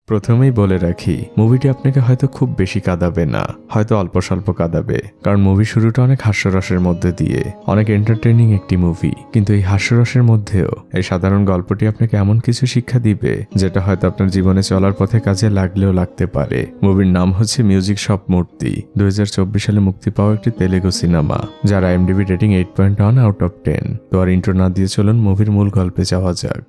প্রথমেই বলে রাখি, মুভিটি আপনাকে হয়তো খুব বেশি কাঁদাবে না, হয়তো অল্প স্বল্প কাঁদাবে, কারণ মুভি শুরুটা অনেক হাস্যরসের মধ্যে দিয়ে, অনেক এন্টারটেইনিং একটি মুভি। কিন্তু এই হাস্যরসের মধ্যেও এই সাধারণ গল্পটি আপনাকে এমন কিছু শিক্ষা দিবে যেটা হয়তো আপনার জীবনে চলার পথে কাজে লাগলেও লাগতে পারে। মুভির নাম হচ্ছে মিউজিক শপ মূর্তি। 2024 সালে মুক্তি পাওয়া একটি তেলেগু সিনেমা, যার IMDb রেটিং 8.1 আউট অফ 10। তো আর ইন্ট্রো না দিয়ে চলুন মুভির মূল গল্পে যাওয়া যাক।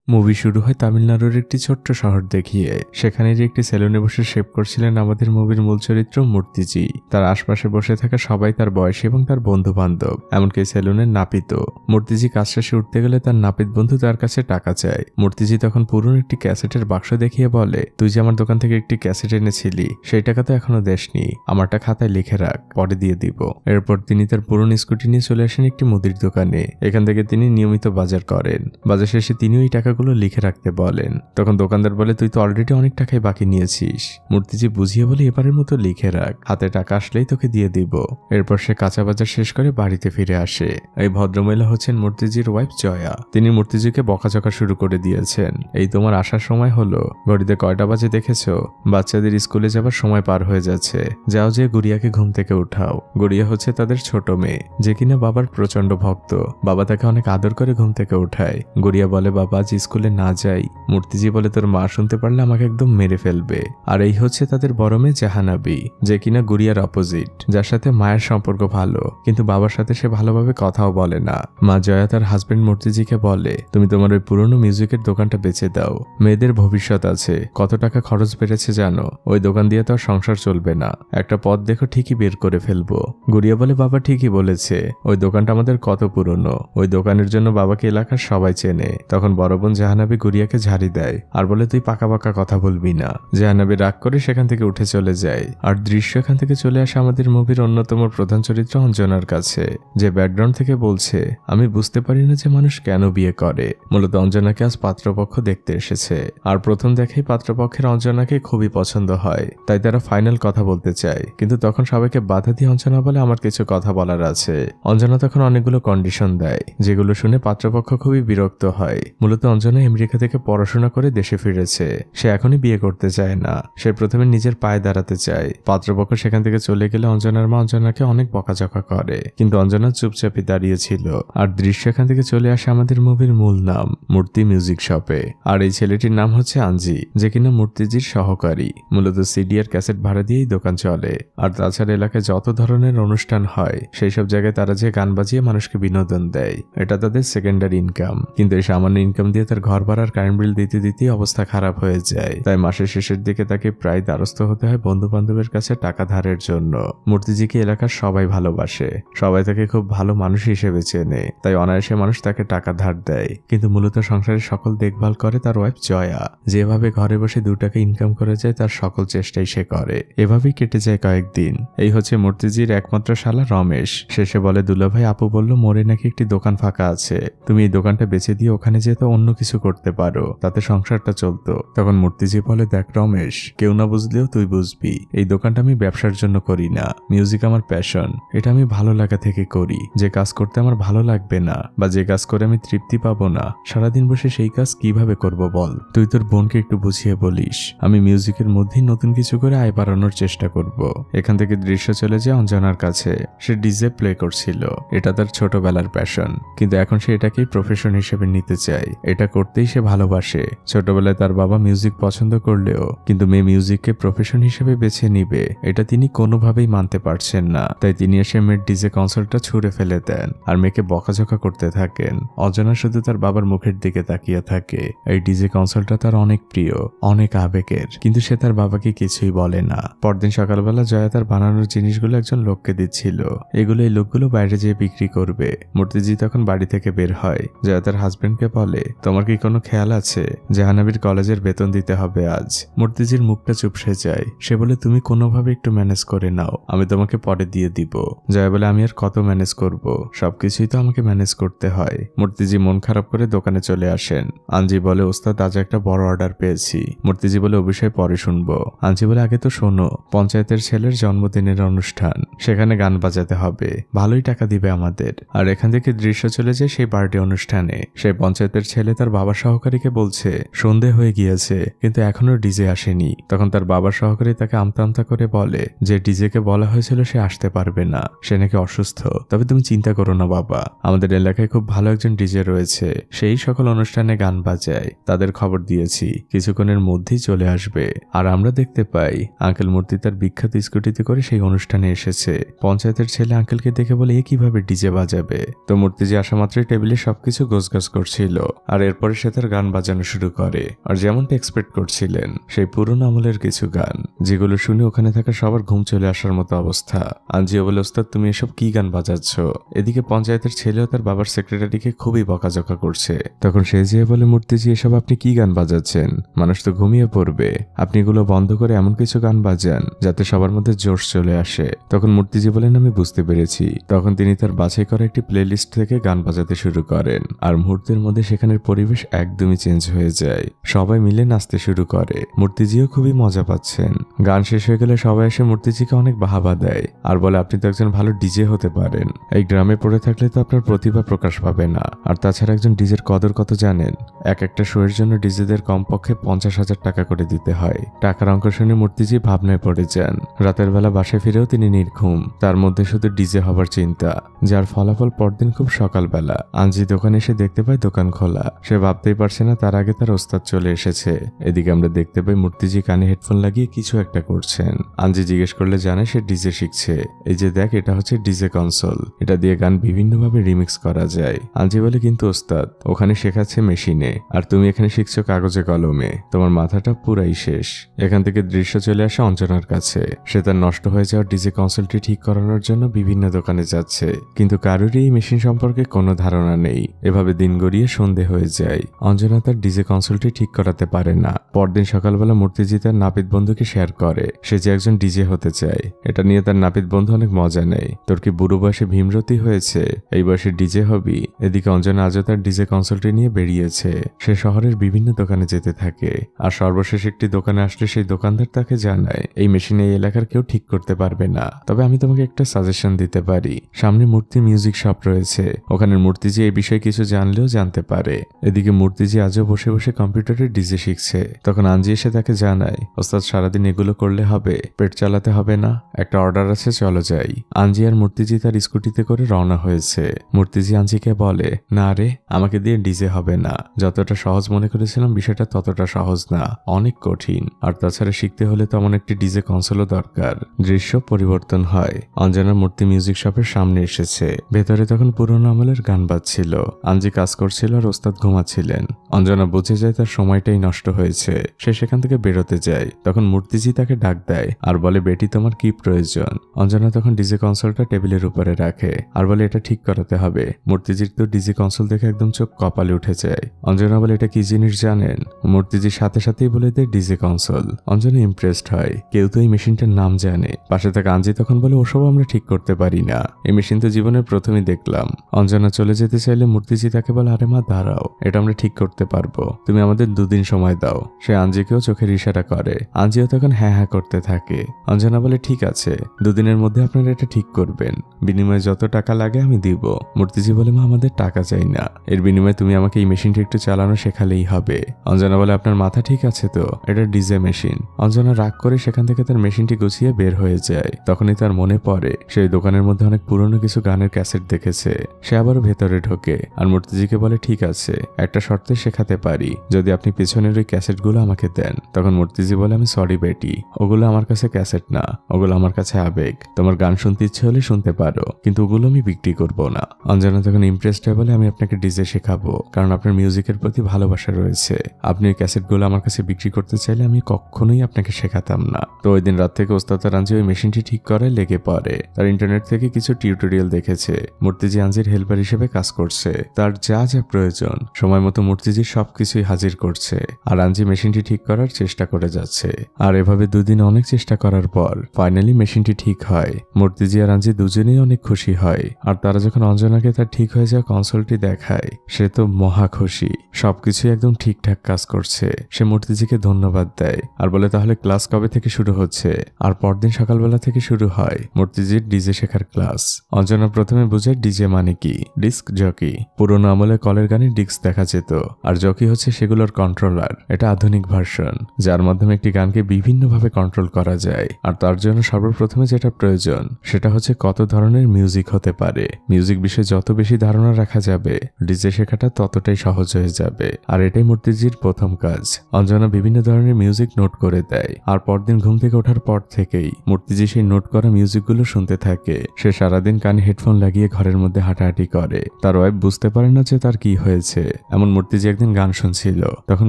মুভি শুরু হয় তামিলনাড়ুর একটি ছোট্ট শহর দেখিয়ে। সেখানে যে একটি সেলুনে বসে শেভ করছিলেন আমাদের মুভির মূল চরিত্র মূর্তিজি। তার আশপাশে বসে থাকা সবাই তার বয়সী এবং তার বন্ধু বান্ধব, এমনকি সেলুনের নাপিত। মূর্তিজি কাজ শেষে উঠতে গেলে তার নাপিত বন্ধু তার কাছে টাকা চায়। মূর্তিজি তখন পুরনো একটি ক্যাসেটের বাক্স দেখিয়ে বলে, তুই যে আমার দোকান থেকে একটি ক্যাসেট এনেছিলি সেই টাকা তো এখনো দেসনি, আমারটা খাতায় লিখে রাখ, পরে দিয়ে দিব। এরপর তিনি তার পুরনো স্কুটি নিয়ে চলে আসেন একটি মুদির দোকানে। এখান থেকে তিনি নিয়মিত বাজার করেন। বাজার শেষে তিনি ওই টাকাগুলো লিখে রাখতে বলেন। তখন দোকানদার বলে, তুই তো অলরেডি অনেক টাকাই বাকি নিয়েছিস। মূর্তিজি বুঝিয়ে বলে, এবারের মতো লিখে রাখ, হাতে টাকা আসলেই তোকে দিয়ে দিব। এরপর সে কাঁচা বাজার শেষ করে বাড়িতে ফিরে আসে। এই ভদ্রমহিলা হচ্ছেন মূর্তিজির ওয়াইফ জয়া। তিনি মূর্তিজিকে বকাঝকা শুরু করে দিয়েছেন। এই তোমার আসার সময় হলো, ঘড়িতে কয়টা বাজে দেখেছো? বাচ্চাদের স্কুলে যাবার সময় পার হয়ে যাচ্ছে, যাও যে গুড়িয়াকে ঘুম থেকে উঠাও। গুড়িয়া হচ্ছে তাদের ছোট মেয়ে, যে কিনা বাবার প্রচন্ড ভক্ত। বাবা তাকে অনেক আদর করে ঘুম থেকে উঠায়। গুড়িয়া বলে, বাবা আজ স্কুলে না যাই। মূর্তিজি বলে, তোর মা শুনতে পারলে আমাকে একদম মেরে ফেলবে। আর এই হচ্ছে তাদের বড় মেয়ে জাহানাবি, যে কিনা গুড়িয়ার অপোজিট, যার সাথে মায়ের সম্পর্ক ভালো, কিন্তু বাবার সাথে সে ভালোভাবে কথাও বলে না। মা জয়া তার হাজবেন্ড মূর্তিজিকে বলে, তুমি তোমার ওই পুরনো মিউজিকের দোকানটা বেচে দাও, মেয়েদের ভবিষ্যৎ আছে। কত টাকা খরচ বেড়েছে জানো? ওই দোকান দিয়ে তো আর সংসার চলবে না, একটা পথ দেখো ঠিকই বের করে ফেলবো। গুড়িয়া বলে, বাবা ঠিকই বলেছে, ওই দোকানটা আমাদের কত পুরনো, ওই দোকানের জন্য বাবাকে এলাকার সবাই চেনে। তখন বড় বোন জাহানাবি গুড়িয়াকে ঝাড়ি দেয় আর বলে, তুই পাকা পাকা কথা বলবি না। জাহানাবি রাগ করে সেখান থেকে উঠে চলে যায়। আর দৃশ্য এখান থেকে চলে আসে আমাদের মুভির অন্যতম প্রধান চরিত্র অঞ্জনার কাছে, যে ব্যাকগ্রাউন্ড থেকে বলছে, আমি বুঝতে পারি না যে মানুষ কেন বিয়ে করে। মূলত অঞ্জনাকে আজ পাত্রপক্ষ দেখতে এসেছে। আর প্রথম দেখেই পাত্রপক্ষের অঞ্জনাকে খুবই পছন্দ হয়, তাই তারা ফাইনাল কথা বলতে চায়। কিন্তু তখন সবাইকে বাধা দিয়ে অঞ্জনা বলে, আমার কিছু কথা বলার আছে। অঞ্জনা তখন অনেকগুলো কন্ডিশন দেয়, যেগুলো শুনে পাত্রপক্ষ খুবই বিরক্ত হয়। মূলত অঞ্জনা আমেরিকা থেকে পড়াশোনা করে দেশে ফিরেছে, সে এখনই বিয়ে করতে চায় না, সে প্রথমে নিজের পায়ে দাঁড়াতে চায়। পাত্রপক্ষ সেখান থেকে চলে গেলে অঞ্জনার মা অঞ্জনাকে অনেক বকাঝকা করে, কিন্তু অঞ্জনা চুপচাপই দাঁড়িয়েছিল। আর দৃশ্য এখান থেকে চলে আসে আমাদের মুভির মূল নাম মূর্তি মিউজিক শপে। আর এই ছেলেটির নাম হচ্ছে আঞ্জি, যে কিনা মূর্তিজির সহকারী। মূলত সিডি আর ক্যাসেট ভাড়া দিয়েই দোকান চলে। আর তাছাড়া এলাকায় যত ধরনের অনুষ্ঠান হয় সেই সব জায়গায় তারা যে গান বাজিয়ে মানুষকে বিনোদন দেয়, এটা তাদের সেকেন্ডারি ইনকাম। কিন্তু এই সামান্য ইনকাম দিয়ে তার ঘর ভাড়ার কারেন্ট বিল দিতে দিতে অবস্থা খারাপ হয়ে যায়। তাই মাসের শেষের দিকে তাকে প্রায় দ্বারস্থ হতে হয় বন্ধু বান্ধবের কাছে টাকা ধারের জন্য। মূর্তিজিকে এলাকার সবাই ভালোবাসে, সবাই তাকে খুব ভালো মানুষ হিসেবে চেনে, তাই অনায়াসে মানুষ তাকে টাকা ধার দেয়। কিন্তু মূলত সংসারের সকল দেখভাল করে তার ওয়াইফ জয়া। যেভাবে ঘরে বসে 2 টাকা ইনকাম করে যায় তার সকল চেষ্টাই সে করে। এভাবেই কেটে যায় কয়েকদিন। এই হচ্ছে মূর্তিজির একমাত্র শালা রমেশ। শেষে বলে, দুলাভাই আপু বলল মোড়ে নাকি একটি দোকান ফাঁকা আছে, তুমি এই দোকানটা বেচে দিয়ে ওখানে যেতে অন্য কিছু করতে পারো, তাতে সংসারটা চলতো। তখন মূর্তিজি বলে, দেখ রমেশ, কেউ না বুঝলেও তুই বুঝবি, এই দোকানটা আমি ব্যবসার জন্য করি না, মিউজিক আমার প্যাশন, এটা আমি ভালো লাগা থেকে করি। যে কাজ করতে আমার ভালো লাগবে না বা যে কাজ করে আমি তৃপ্তি পাবো না, সারাদিন বসে সেই কাজ কিভাবে করব বল? তুই তোর বোনকে একটু বুঝিয়ে বলিস, আমি মিউজিকের মধ্যেই নতুন কিছু করে আয় বাড়ানোর চেষ্টা করব। এখান থেকে দৃশ্য চলে যায় অঞ্জনার কাছে। সে ডিজে প্লে করছিল, এটা তার ছোটবেলার প্যাশন, কিন্তু এখন সে এটাকেই প্রফেশন হিসেবে নিতে চায়। এটা করতেই সে ভালোবাসে। ছোটবেলায় তার বাবা মিউজিক পছন্দ করলেও কিন্তু মেয়ে মিউজিককে প্রফেশন হিসেবে বেছে নিবে এটা তিনি কোনোভাবেই মানতে পারছেন না। তাই তিনি এসে মেয়ের ডিজে কনসোলটা ছুঁড়ে ফেলে দেন আর মেয়েকে বকাঝকা করতে থাকেন। অঞ্জনা শুধু তার বাবার মুখের দিকে তাকিয়ে থাকে। এই ডিজে কনসোলটা তার অনেক প্রিয়, অনেক আবেগের, কিন্তু সে তার বাবাকে কিছুই বলে না। পরদিন সকালবেলা জয়া তার বানানোর জিনিসগুলো একজন লোককে দিচ্ছিল, এগুলো এই লোকগুলো বাইরে যেয়ে বিক্রি করবে। মূর্তিজি তখন বাড়ি থেকে বের হয়। জয়া তার হাজবেন্ডকে বলে, তোমার কি কোনো খেয়াল আছে? জাহানাবীর কলেজের বেতন দিতে হবে আজ। মূর্তিজির মুখটা চুপসে যায়। সে বলে, তুমি কোনোভাবে একটু ম্যানেজ করে নাও, আমি তোমাকে পরে দিয়ে দিব। জয়া বলে, আমি আর কত ম্যানেজ করব, সবকিছুই তো আমাকে ম্যানেজ করতে হয়। মূর্তিজি মন খারাপ করে দোকানে চলে আসেন। আঞ্জি বলে, ওস্তাদ আজ একটা বড় অর্ডার পেয়েছি। মূর্তিজি বলে, ও বিষয়ে পরে শুনবো। আঞ্জি বলে, আগে তো শোনো, পঞ্চায়েতের ছেলের জন্মদিনের অনুষ্ঠান, সেখানে গান বাজাতে হবে, ভালোই টাকা দিবে আমাদের। আর এখান থেকে দৃশ্য চলে যায় সেই পার্টি অনুষ্ঠানে। সেই পঞ্চায়েতের ছেলে তার তার বাবার সহকারীকে বলছে সন্ধে হয়ে গিয়েছে কিন্তু এখনো ডিজে আসেনি। তখন তার বাবার সহকারী তাকে আমতা আমতা করে বলে যে ডিজেকে বলা হয়েছিল সে আসতে পারবে না, সে নাকি অসুস্থ। তবে তুমি চিন্তা করো না বাবা, আমাদের এলাকায় খুব ভালো একজন ডিজে রয়েছে, সেই সকল অনুষ্ঠানে গান বাজায়, তাদের খবর দিয়েছি কিছুক্ষণের মধ্যেই চলে আসবে। আর আমরা দেখতে পাই আঙ্কেল মূর্তি তার বিখ্যাত স্কুটিতে করে সেই অনুষ্ঠানে এসেছে। পঞ্চায়েতের ছেলে আঙ্কেলকে দেখে বলে এ কিভাবে ডিজে বাজাবে। তো মূর্তি যে আসা মাত্রই টেবিলে সবকিছু গোছগাছ করছিল আর এরপরে সে তার গান বাজানো শুরু করে। আর যেমনটা এক্সপেক্ট করছিলেন সেই পুরনো আমলের কিছু গান, যেগুলো শুনে ওখানে থাকা সবার ঘুম চলে আসার মতো অবস্থা। আঞ্জিও বলে ওস্তাদ তুমি এসব কি গান বাজাচ্ছ। এদিকে পঞ্চায়েতের ছেলেও তার বাবার সেক্রেটারিকে খুবই বকাঝকা করছে। তখন সে যেয়ে বলে মূর্তিজি এসব আপনি কি গান বাজাচ্ছেন, মানুষ তো ঘুমিয়ে পড়বে, আপনি এগুলো বন্ধ করে এমন কিছু গান বাজান যাতে সবার মধ্যে জোশ চলে আসে। তখন মূর্তিজি বলেন আমি বুঝতে পেরেছি। তখন তিনি তার বাছাই করা একটি প্লেলিস্ট থেকে গান বাজাতে শুরু করেন আর মুহূর্তের মধ্যে সেখানের পরিবেশ একদমই চেঞ্জ হয়ে যায়। সবাই মিলে নাচতে শুরু করে, মূর্তিজিও খুবই মজা পাচ্ছেন। গান শেষ হয়ে গেলে সবাই এসে মূর্তিজিকে অনেক বাহাবা দেয় আর বলে আপনি তো একজন ভালো ডিজে হতে পারেন, এই গ্রামে পড়ে থাকলে তো আপনার প্রতিভা প্রকাশ পাবে না। আর তাছাড়া একজন ডিজের কদর কত জানেন, একটা শোয়ের জন্য ডিজেদের কমপক্ষে 50,000 টাকা করে দিতে হয়। টাকার অঙ্ক শুনে মূর্তিজি ভাবনায় পড়ে যান। রাতের বেলা বাসায় ফিরেও তিনি নির্ঘুম, তার মধ্যে শুধু ডিজে হবার চিন্তা, যার ফলাফল পরদিন খুব সকালবেলা আঞ্জি দোকানে এসে দেখতে পায় দোকান খোলা। সে ভাবতেই পারছে না তার আগে তার ওস্তাদ চলে এসেছে। এদিকে আমরা দেখতে পাই মূর্তিজি কানে হেডফোন লাগিয়ে কিছু একটা করছেন। আঞ্জি জিজ্ঞেস করলে জানে সে ডিজে শিখছে। এই যে দেখ এটা হচ্ছে ডিজে কনসোল, এটা দিয়ে গান বিভিন্নভাবে রিমিক্স করা যায়। আঞ্জি বলে কিন্তু ওস্তাদ ওখানে শেখাচ্ছে মেশিনে আর তুমি এখানে শিখছো কাগজে কলমে, তোমার মাথাটা পুরাই শেষ। এখান থেকে দৃশ্য চলে আসে অঞ্জনার কাছে। সে তার নষ্ট হয়ে যাওয়া ডিজে কনসোলটি ঠিক করানোর জন্য বিভিন্ন দোকানে যাচ্ছে, কিন্তু কারোরই এই মেশিন সম্পর্কে কোনো ধারণা নেই। এভাবে দিন গড়িয়ে সন্ধে হয়ে যায়। অঞ্জনা তার ডিজে কনসোলটি ঠিক করাতে পারে না। পরদিন সকালবেলা মূর্তিজি তার নাপিত বন্ধুকে শেয়ার করে সে যে একজন ডিজে হতে চায়। এটা নিয়ে তার নাপিত বন্ধু অনেক মজা নেয়। তোর কি বুড়ো বয়সে ভীমরতি হয়েছে, এই বয়সে ডিজে হবি। এদিকে অঞ্জনা আজও তার ডিজে কনসোলটি নিয়ে বেরিয়েছে। সে শহরের বিভিন্ন দোকানে যেতে থাকে আর সর্বশেষ একটি দোকানে আসলে সেই দোকানদার তাকে জানায় এই মেশিন এই এলাকার কেউ ঠিক করতে পারবে না, তবে আমি তোমাকে একটা সাজেশন দিতে পারি। সামনে মূর্তি মিউজিক শপ রয়েছে, ওখানের মূর্তিজি এই বিষয়ে কিছু জানলেও জানতে পারে। এদিকে মূর্তিজি আজও বসে বসে কম্পিউটারে ডিজে শিখছে। তখন আঞ্জি এসে তাকে জানায় ওস্তাদ সারাদিন এগুলো করলে হবে, পেট চালাতে হবে না, একটা অর্ডার আছে চলো যাই। আঞ্জি আর মূর্তিজি তার স্কুটিতে করে রওনা হয়েছে। মূর্তিজি আঞ্জিকে বলে না রে আমাকে দিয়ে ডিজে হবে না, যতটা সহজ মনে করেছিলাম বিষয়টা ততটা সহজ না, অনেক কঠিন। আর তাছাড়া শিখতে হলে তো এমন একটি ডিজে কনসোলও দরকার। দৃশ্য পরিবর্তন হয়, অঞ্জনা মূর্তি মিউজিক শপের সামনে এসেছে। ভেতরে তখন পুরোনো আমলের গান বাজছিল। আঞ্জি কাজ করছিল আর ওস্তাদ ঘুমাচ্ছিলেন। অঞ্জনা বুঝে যায় তার সময়টাই নষ্ট হয়েছে, সে সেখান থেকে বেরোতে যায়। তখন মূর্তিজি তাকে ডাক দেয় আর বলে বেটি তোমার কি প্রয়োজন। অঞ্জনা তখন ডিজে কনসোলটা টেবিলের উপরে রাখে আর বলে এটা ঠিক করাতে হবে। মূর্তিজির তো ডিজে কনসোল দেখে একদম চোখ কপালে উঠে যায়। অঞ্জনা বলে এটা কি জিনিস জানেন। মূর্তিজির সাথে সাথেই বলে দেয় ডিজে কনসোল। অঞ্জনা ইমপ্রেসড হয়, কেউ তো এই মেশিনটার নাম জানে। পাশে থাকা আঞ্জি তখন বলে ওসব আমরা ঠিক করতে পারি না, এই মেশিন তো জীবনের প্রথমেই দেখলাম। অঞ্জনা চলে যেতে চাইলে মূর্তিজি তাকে বলে আরে মা দাঁড়াও, এটা আমরা ঠিক করতে পারবো, তুমি আমাদের 2 দিন সময় দাও। সে আঞ্জিকেও চোখের ইশারা করে, আঞ্জিও তখন হ্যাঁ হ্যাঁ করতে থাকে। অঞ্জনা বলে ঠিক আছে 2 দিনের মধ্যে আপনারা এটা ঠিক করবেন, বিনিময়ে যত টাকা লাগে আমি দিব। মূর্তিজি বলে মা আমাদের টাকা চাই না, এর বিনিময়ে তুমি আমাকে এই মেশিনটা একটু চালানো শেখালেই হবে। অঞ্জনা বলে আপনার মাথা ঠিক আছে তো, এটা ডিজে মেশিন। অঞ্জনা রাগ করে সেখান থেকে তার মেশিনটি গুছিয়ে বের হয়ে যায়। তখনই তার মনে পড়ে সেই দোকানের মধ্যে অনেক পুরনো কিছু গানের ক্যাসেট দেখেছে। সে আবারও ভেতরে ঢোকে আর মূর্তিজিকে বলে ঠিক আছে একটা শর্তে শেখাতে পারি, যদি আপনি পেছনের ওই ক্যাসেটগুলো আমাকে দেন। তখন মূর্তিজি বলে আমি সরি বেটি, ওগুলো আমার কাছে ক্যাসেট না, ওগুলো আমার কাছে আবেগ, তোমার গান শুনতে ইচ্ছে হলে শুনতে পারো, কিন্তু ওগুলো আমি বিক্রি করব না। অঞ্জনা তখন ইমপ্রেসড হয়ে বলে আমি আপনাকে ডিজে শেখাবো, কারণ আপনার মিউজিকের প্রতি ভালোবাসা রয়েছে। আপনি ওই ক্যাসেটগুলো আমার কাছে বিক্রি করতে চাইলে আমি কখনোই আপনাকে শেখাতাম না। তো ওই দিন রাত থেকে ওস্তাদ আঞ্জি ওই মেশিনটি ঠিক করায় লেগে পড়ে। তার ইন্টারনেট থেকে কিছু টিউটোরিয়াল দেখেছে। মূর্তিজি আঞ্জির হেল্পার হিসেবে কাজ করছে, তার যা যা প্রয়োজন সময় মতো মূর্তিজি সবকিছুই হাজির করছে আর আঞ্জি মেশিনটি ঠিক করার চেষ্টা করে যাচ্ছে। আর এভাবে 2 দিন অনেক চেষ্টা করার পর ফাইনালি মেশিনটি ঠিক হয়। মূর্তিজি আর আঞ্জি দুজনেই অনেক খুশি হয়। আর তারা যখন অঞ্জনাকে তার ঠিক হয়ে যাওয়া কনসোলটি দেখায় সে তো মহা খুশি, সবকিছুই একদম ঠিকঠাক কাজ করছে। সে মূর্তিজিকে ধন্যবাদ দেয় আর বলে তাহলে ক্লাস কবে থেকে শুরু হচ্ছে। আর পরদিন সকালবেলা থেকে শুরু হয় মূর্তিজির ডিজে শেখার ক্লাস। অঞ্জনা প্রথমে বুঝে ডিজে মানে কি, ডিস্ক জকি। পুরোনো আমলে কলের গানে ডিস্ক দেখা দেখা যেত, আর জকি হচ্ছে সেগুলোর কন্ট্রোলার। এটা আধুনিক ভার্সন, যার মাধ্যমে একটি গানকে বিভিন্নভাবে কন্ট্রোল করা যায়। আর তার জন্য সর্বপ্রথমে যেটা প্রয়োজন সেটা হচ্ছে কত ধরনের মিউজিক হতে পারে। মিউজিক বিষয়ে যত বেশি ধারণা রাখা যাবে, ডিজে শেখাটা ততটাই সহজ হয়ে যাবে। আর এটাই মূর্তিজির প্রথম কাজ। অঞ্জনা বিভিন্ন ধরনের মিউজিক নোট করে দেয়, আর পরদিন ঘুম থেকে ওঠার পর থেকেই মূর্তিজি সেই নোট করা মিউজিকগুলো শুনতে থাকে। সে সারাদিন কানে হেডফোন লাগিয়ে ঘরের মধ্যে হাঁটাহাঁটি করে। তার ওয়াইফ বুঝতে পারে না যে তার কি হয়েছে। এমন মূর্তিজি একদিন গান শুনছিল, তখন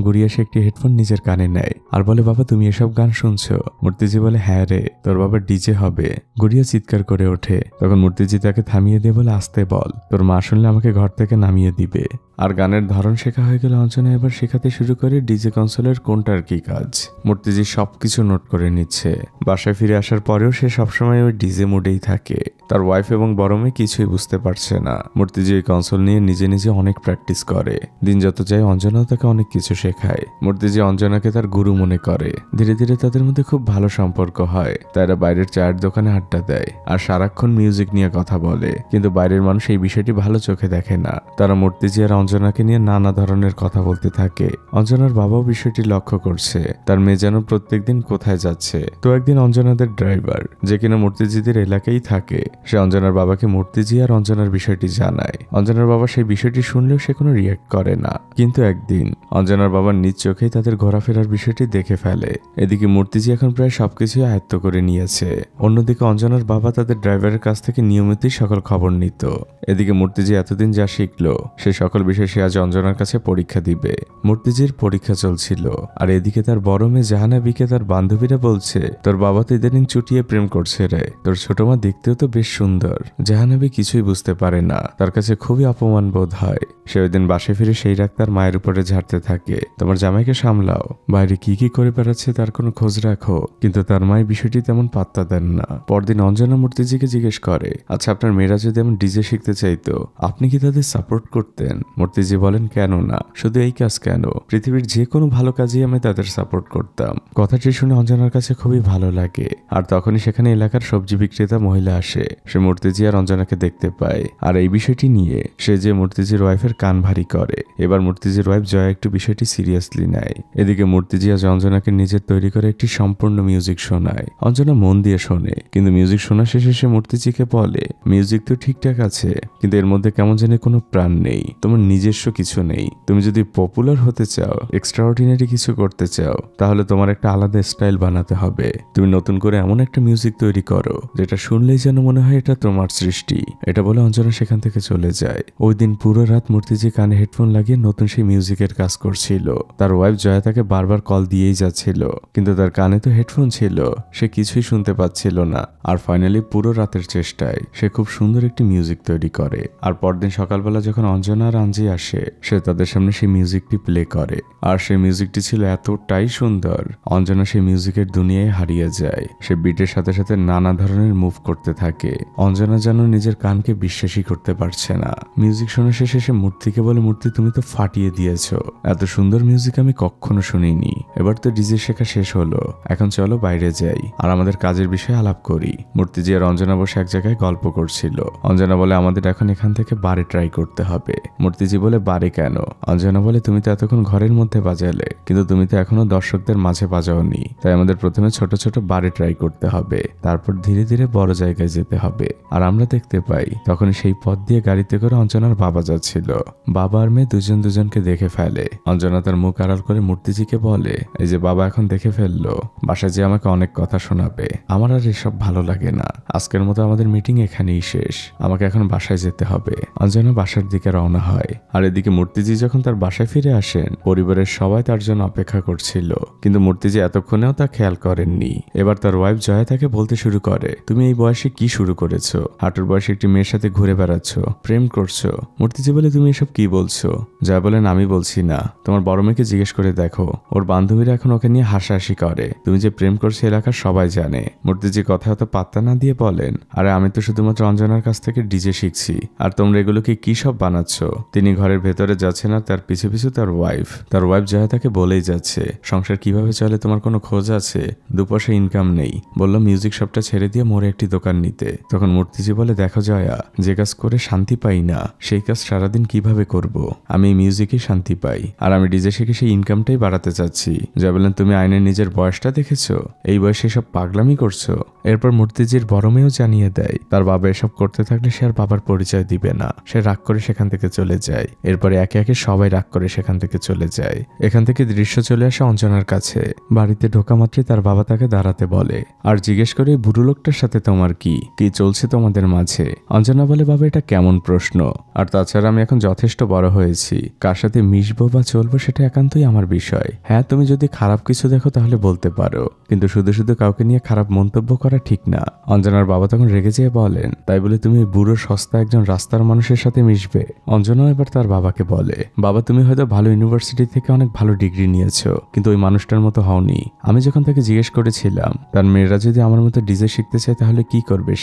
গুড়িয়া সে একটি হেডফোন নিজের কানে নেয় আর বলে, বাবা তুমি এসব গান শুনছো? মূর্তিজি বলে, হ্যাঁ রে, তোর বাবা ডিজে হবে। গুড়িয়া চিৎকার করে ওঠে। তখন মূর্তিজি তাকে থামিয়ে দিয়ে বলে, আসতে বল, তোর মা শুনলে আমাকে ঘর থেকে নামিয়ে দিবে। আর গানের ধরন শেখা হয়ে গেলে অঞ্জনা এবার শেখাতে শুরু করে ডিজে কনসোলের কোনটার কি কাজ। মূর্তিজি সবকিছু নোট করে নিচ্ছে। বাসায় ফিরে আসার পরেও সে সবসময় ওই ডিজে মোডেই থাকে। তার ওয়াইফ এবং বড় মেয়ে কিছুই বুঝতে পারছে না। মূর্তিজি ওই কনসোল নিয়ে নিজে নিজে অনেক প্র্যাকটিস করে। দিন যত যায় অঞ্জনাও তাকে অনেক কিছু শেখায়। মূর্তিজি অঞ্জনাকে তার গুরু মনে করে। ধীরে ধীরে তাদের মধ্যে খুব ভালো সম্পর্ক হয়। তারা বাইরের চায়ের দোকানে আড্ডা দেয় আর সারাক্ষণ মিউজিক নিয়ে কথা বলে, কিন্তু বাইরের মানুষ এই বিষয়টি ভালো চোখে দেখে না। তারা মূর্তিজি আর অঞ্জনাকে নিয়ে নানা ধরনের কথা বলতে থাকে। অঞ্জনার বাবাও বিষয়টি লক্ষ্য করছে, তার মেয়ে যেন প্রত্যেকদিন কোথায় যাচ্ছে। তো একদিন অঞ্জনাদের ড্রাইভার, যে কিনা মূর্তিজিদের এলাকায় থাকে, সে অঞ্জনার বাবাকে মূর্তিজি আর অঞ্জনার বিষয়টি জানায়। অঞ্জনার বাবা সেই বিষয়টি শুনলেও সে কোনো রিয়াক্ট করে না। কিন্তু একদিন অঞ্জনার বাবার নিজ চোখেই তাদের ঘোরাফেরার বিষয়টি দেখে ফেলে। এদিকে মূর্তিজি এখন প্রায় সবকিছু আয়ত্ত করে নিয়েছে। অন্যদিকে অঞ্জনার বাবা তাদের ড্রাইভারের কাছ থেকে নিয়মিতই সকল খবর নিত। এদিকে মূর্তিজি এতদিন যা শিখলো সে সকল বিষয় সে আজ অঞ্জনার কাছে পরীক্ষা দিবে। মূর্তিজির পরীক্ষা চলছিল, আর এদিকে তার বড় মেয়ে জাহানাবিকে তার বান্ধবীরা বলছে, তোর বাবা তো ইদানিং চুটিয়ে প্রেম করছে রে, তোর ছোট মা দেখতেও তো বেশ সুন্দর। জাহানাবি কিছুই বুঝতে পারে না, তার কাছে খুবই অপমান বোধ হয়। সে ওই দিন বাসে ফিরে সেই রাগ তার মায়ের উপরে ঝাড়তে থাকে, তোমার জামাইকে সামলাও, বাইরে কি কি করে বেড়াচ্ছে তার কোনো খোঁজ রাখো। কিন্তু তার মায়ের বিষয়টি তেমন পাত্তা দেন না। পরদিন অঞ্জনা মূর্তিজিকে জিজ্ঞেস করে, আচ্ছা আপনার মেয়েরা যদি এমন ডিজে শিখতে চাইতো আপনি কি তাদের সাপোর্ট করতেন? মূর্তিজি বলেন, কেন না, শুধু এই কাজ কেন, পৃথিবীর যে কোনো ভালো কাজেই আমি তাদের সাপোর্ট করতাম। কথাটি শুনে অঞ্জনার কাছে খুবই ভালো লাগে। আর তখনই সেখানে এলাকার সবজি বিক্রেতা মহিলা আসে। সে মূর্তিজি আর অঞ্জনাকে দেখতে পায়, আর এই বিষয়টি নিয়ে সে যে মূর্তিজির ওয়াইফের কান ভারী করে। এবার মূর্তিজির ওয়াইফ জয়া একটু বিষয়টি সিরিয়াসলি নেয়। এদিকে মূর্তিজি আজ অঞ্জনাকে নিজের তৈরি করে একটি সম্পূর্ণ মিউজিক শোনায়। অঞ্জনা মন দিয়ে শোনে, কিন্তু মিউজিক শোনা শেষে সে মূর্তিজিকে বলে, মিউজিক তো ঠিকঠাক আছে, কিন্তু এর মধ্যে কেমন যেন কোনো প্রাণ নেই, তোমার নিজস্ব কিছু নেই। তুমি যদি পপুলার হতে চাও, এক্সট্রাঅর্ডিনারি কিছু করতে চাও, তাহলে তোমার একটা আলাদা স্টাইল বানাতে হবে। তুমি নতুন করে এমন একটা মিউজিক তৈরি করো যেটা শুনলেই যেন মনে হয় এটা তোমার সৃষ্টি। এটা বলে অঞ্জনা সেখান থেকে চলে যায়। ওই দিন পুরো রাত মূর্তিজি কানে হেডফোন লাগিয়ে নতুন সেই মিউজিকের কাজ করছিল। তার ওয়াইফ জয়া তাকে বারবার কল দিয়েই যাচ্ছিল, কিন্তু তার কানে তো হেডফোন ছিল, সে কিছুই শুনতে পাচ্ছিল না। আর ফাইনালি পুরো রাতের চেষ্টায় সে খুব সুন্দর একটি মিউজিক তৈরি করে। আর পরদিন সকালবেলা যখন অঞ্জনা আর আঞ্জি আসে, সে তাদের সামনে সেই মিউজিকটি প্লে করে। আর সেই মিউজিকটি ছিল এতটাই সুন্দর, অঞ্জনা সেই মিউজিকের দুনিয়ায় হারিয়ে যায়। সে বিটের সাথে সাথে নানা ধরনের মুভ করতে থাকে। অঞ্জনা যেন নিজের কানকে বিশ্বাসই করতে পারছে না। মিউজিক শোনা শেষে সে মূর্তিকে বলে, মূর্তি তুমি তো ফাটিয়ে দিয়েছো, এত সুন্দর মিউজিক আমি কখনো শুনিনি। এবার তো ডিজে শেখা শেষ হলো, এখন চলো বাইরে যাই আর আমাদের কাজের বিষয়ে আলাপ করি। মূর্তিজি আর অঞ্জনা বসে এক জায়গায় গল্প করছিল। অঞ্জনা বলে, আমাদের এখন এখান থেকে বারে ট্রাই করতে হবে। মূর্তিজি বলে, বারে কেন? অঞ্জনা বলে, তুমি তো এতক্ষণ ঘরের মধ্যে বাজালে, কিন্তু তুমি তো এখনো দর্শকদের মাঝে বাজাওনি, তাই আমাদের প্রথমে ছোট ছোট বারে ট্রাই করতে হবে, তারপর ধীরে ধীরে বড় জায়গায় যেতে হবে। আর আমরা দেখতে পাই তখন সেই পথ দিয়ে গাড়িতে করে অঞ্জনার বাবা যাচ্ছিল। বাবা আর মেয়ে দুজন দুজনকে দেখে ফেলে। অঞ্জনা তার মুখ আড়াল করে মূর্তিজিকে বলে, এই যে বাবা এখন দেখে ফেললো, বাসায় যে আমাকে অনেক কথা শোনাবে, আমার আর এসব ভালো লাগে না। আজকের মতো আমাদের মিটিং এখানেই শেষ, আমাকে এখন বাসায় যেতে হবে। অঞ্জনা বাসার দিকে রওনা হয়। আর এদিকে মূর্তিজি যখন তার বাসায় ফিরে আসেন, পরিবারের সবাই তার জন্য অপেক্ষা করছিল, কিন্তু মূর্তিজি এতক্ষণেও তা খেয়াল করেননি। এবার তার ওয়াইফ জয়া তাকে বলতে শুরু করে, তুমি এই বয়সে কি শুরু করেছো? হাঁটুর বয়সে একটি মেয়ের সাথে ঘুরে বেড়াচ্ছ, প্রেম করছো। মূর্তিজি বলে, তুমি এসব কি বলছো? জয়া বলেন, আমি বলছি না, তোমার বড় মেয়েকে জিজ্ঞেস করে দেখো, ওর বান্ধবী বান্ধবীরা এখন ওকে নিয়ে হাসাহাসি করে। তুমি যে প্রেম করছো এলাকার সবাই জানে। মূর্তিজি কথা হয়তো পাত্তা না দিয়ে বলেন, আরে আমি তো শুধুমাত্র অঞ্জনার কাছ থেকে ডিজে শিখছি, আর তোমরা এগুলোকে কি সব বানাচ্ছ? তিনি ঘরের ভেতরে যাচ্ছেন আর তার পিছু পিছু তার ওয়াইফ জয়া তাকে বলেই যাচ্ছে, সংসার কিভাবে চলে তোমার কোনো খোঁজ আছে? দুপয়সা ইনকাম নেই, বললাম মিউজিক শপটা ছেড়ে দিয়ে মোড়ে একটি দোকান নিতে। তখন মূর্তিজি বলে, দেখো জয়া, যে কাজ করে শান্তি পাই না সেই কাজ সারাদিন কিভাবে করব? আমি মিউজিকেই শান্তি পাই, আর আমি ডিজে শিখে সেই ইনকামটাই বাড়াতে চাচ্ছি। জয়া বললেন, তুমি আইনের নিজের বয়সটা দেখেছো? এই বয়সে সব পাগলামি করছো? এরপর মূর্তিজির বড় মেয়েও জানিয়ে দেয় তার বাবা এসব করতে থাকলে সে আর বাবার পরিচয় দিবে না। সে রাগ করে সেখান থেকে চলে যায়। এরপরে একে একে সবাই রাগ করে সেখান থেকে চলে যায়। এখান থেকে দৃশ্য চলে আসে অঞ্জনার কাছে। বাড়িতে ঢোকা মাত্রই তার বাবা তাকে দাঁড়াতে বলে আর জিজ্ঞেস করে, বুড়ো লোকটার সাথে তোমার কি চলছে তোমাদের মাঝে? অঞ্জনা বলে, বাবা এটা কেমন প্রশ্ন? আর তাছাড়া আমি এখন যথেষ্ট বড় হয়েছি, কার সাথে মিশবো বা চলবো সেটা একান্তই আমার বিষয়। হ্যাঁ, তুমি যদি খারাপ কিছু দেখো তাহলে বলতে পারো, কিন্তু শুধু শুধু কাউকে নিয়ে খারাপ মন্তব্য করা ঠিক না। অঞ্জনার বাবা তখন রেগে যেয়ে বলেন, তাই বলে তুমি বুড়ো সস্তা একজন রাস্তার মানুষের সাথে মিশবে? অঞ্জনাও এবার তার বাবাকে বলে, বাবা তুমি হয়তো ভালো ইউনিভার্সিটি থেকে অনেক ভালো ডিগ্রি নিয়েছো, কিন্তু ওই মানুষটার মতো হওনি। আমি যখন তাকে জিজ্ঞেস করেছিলাম তার মেয়েরা যদি আমার মতো ডিজে শিখতে চায় তাহলে কি করবে,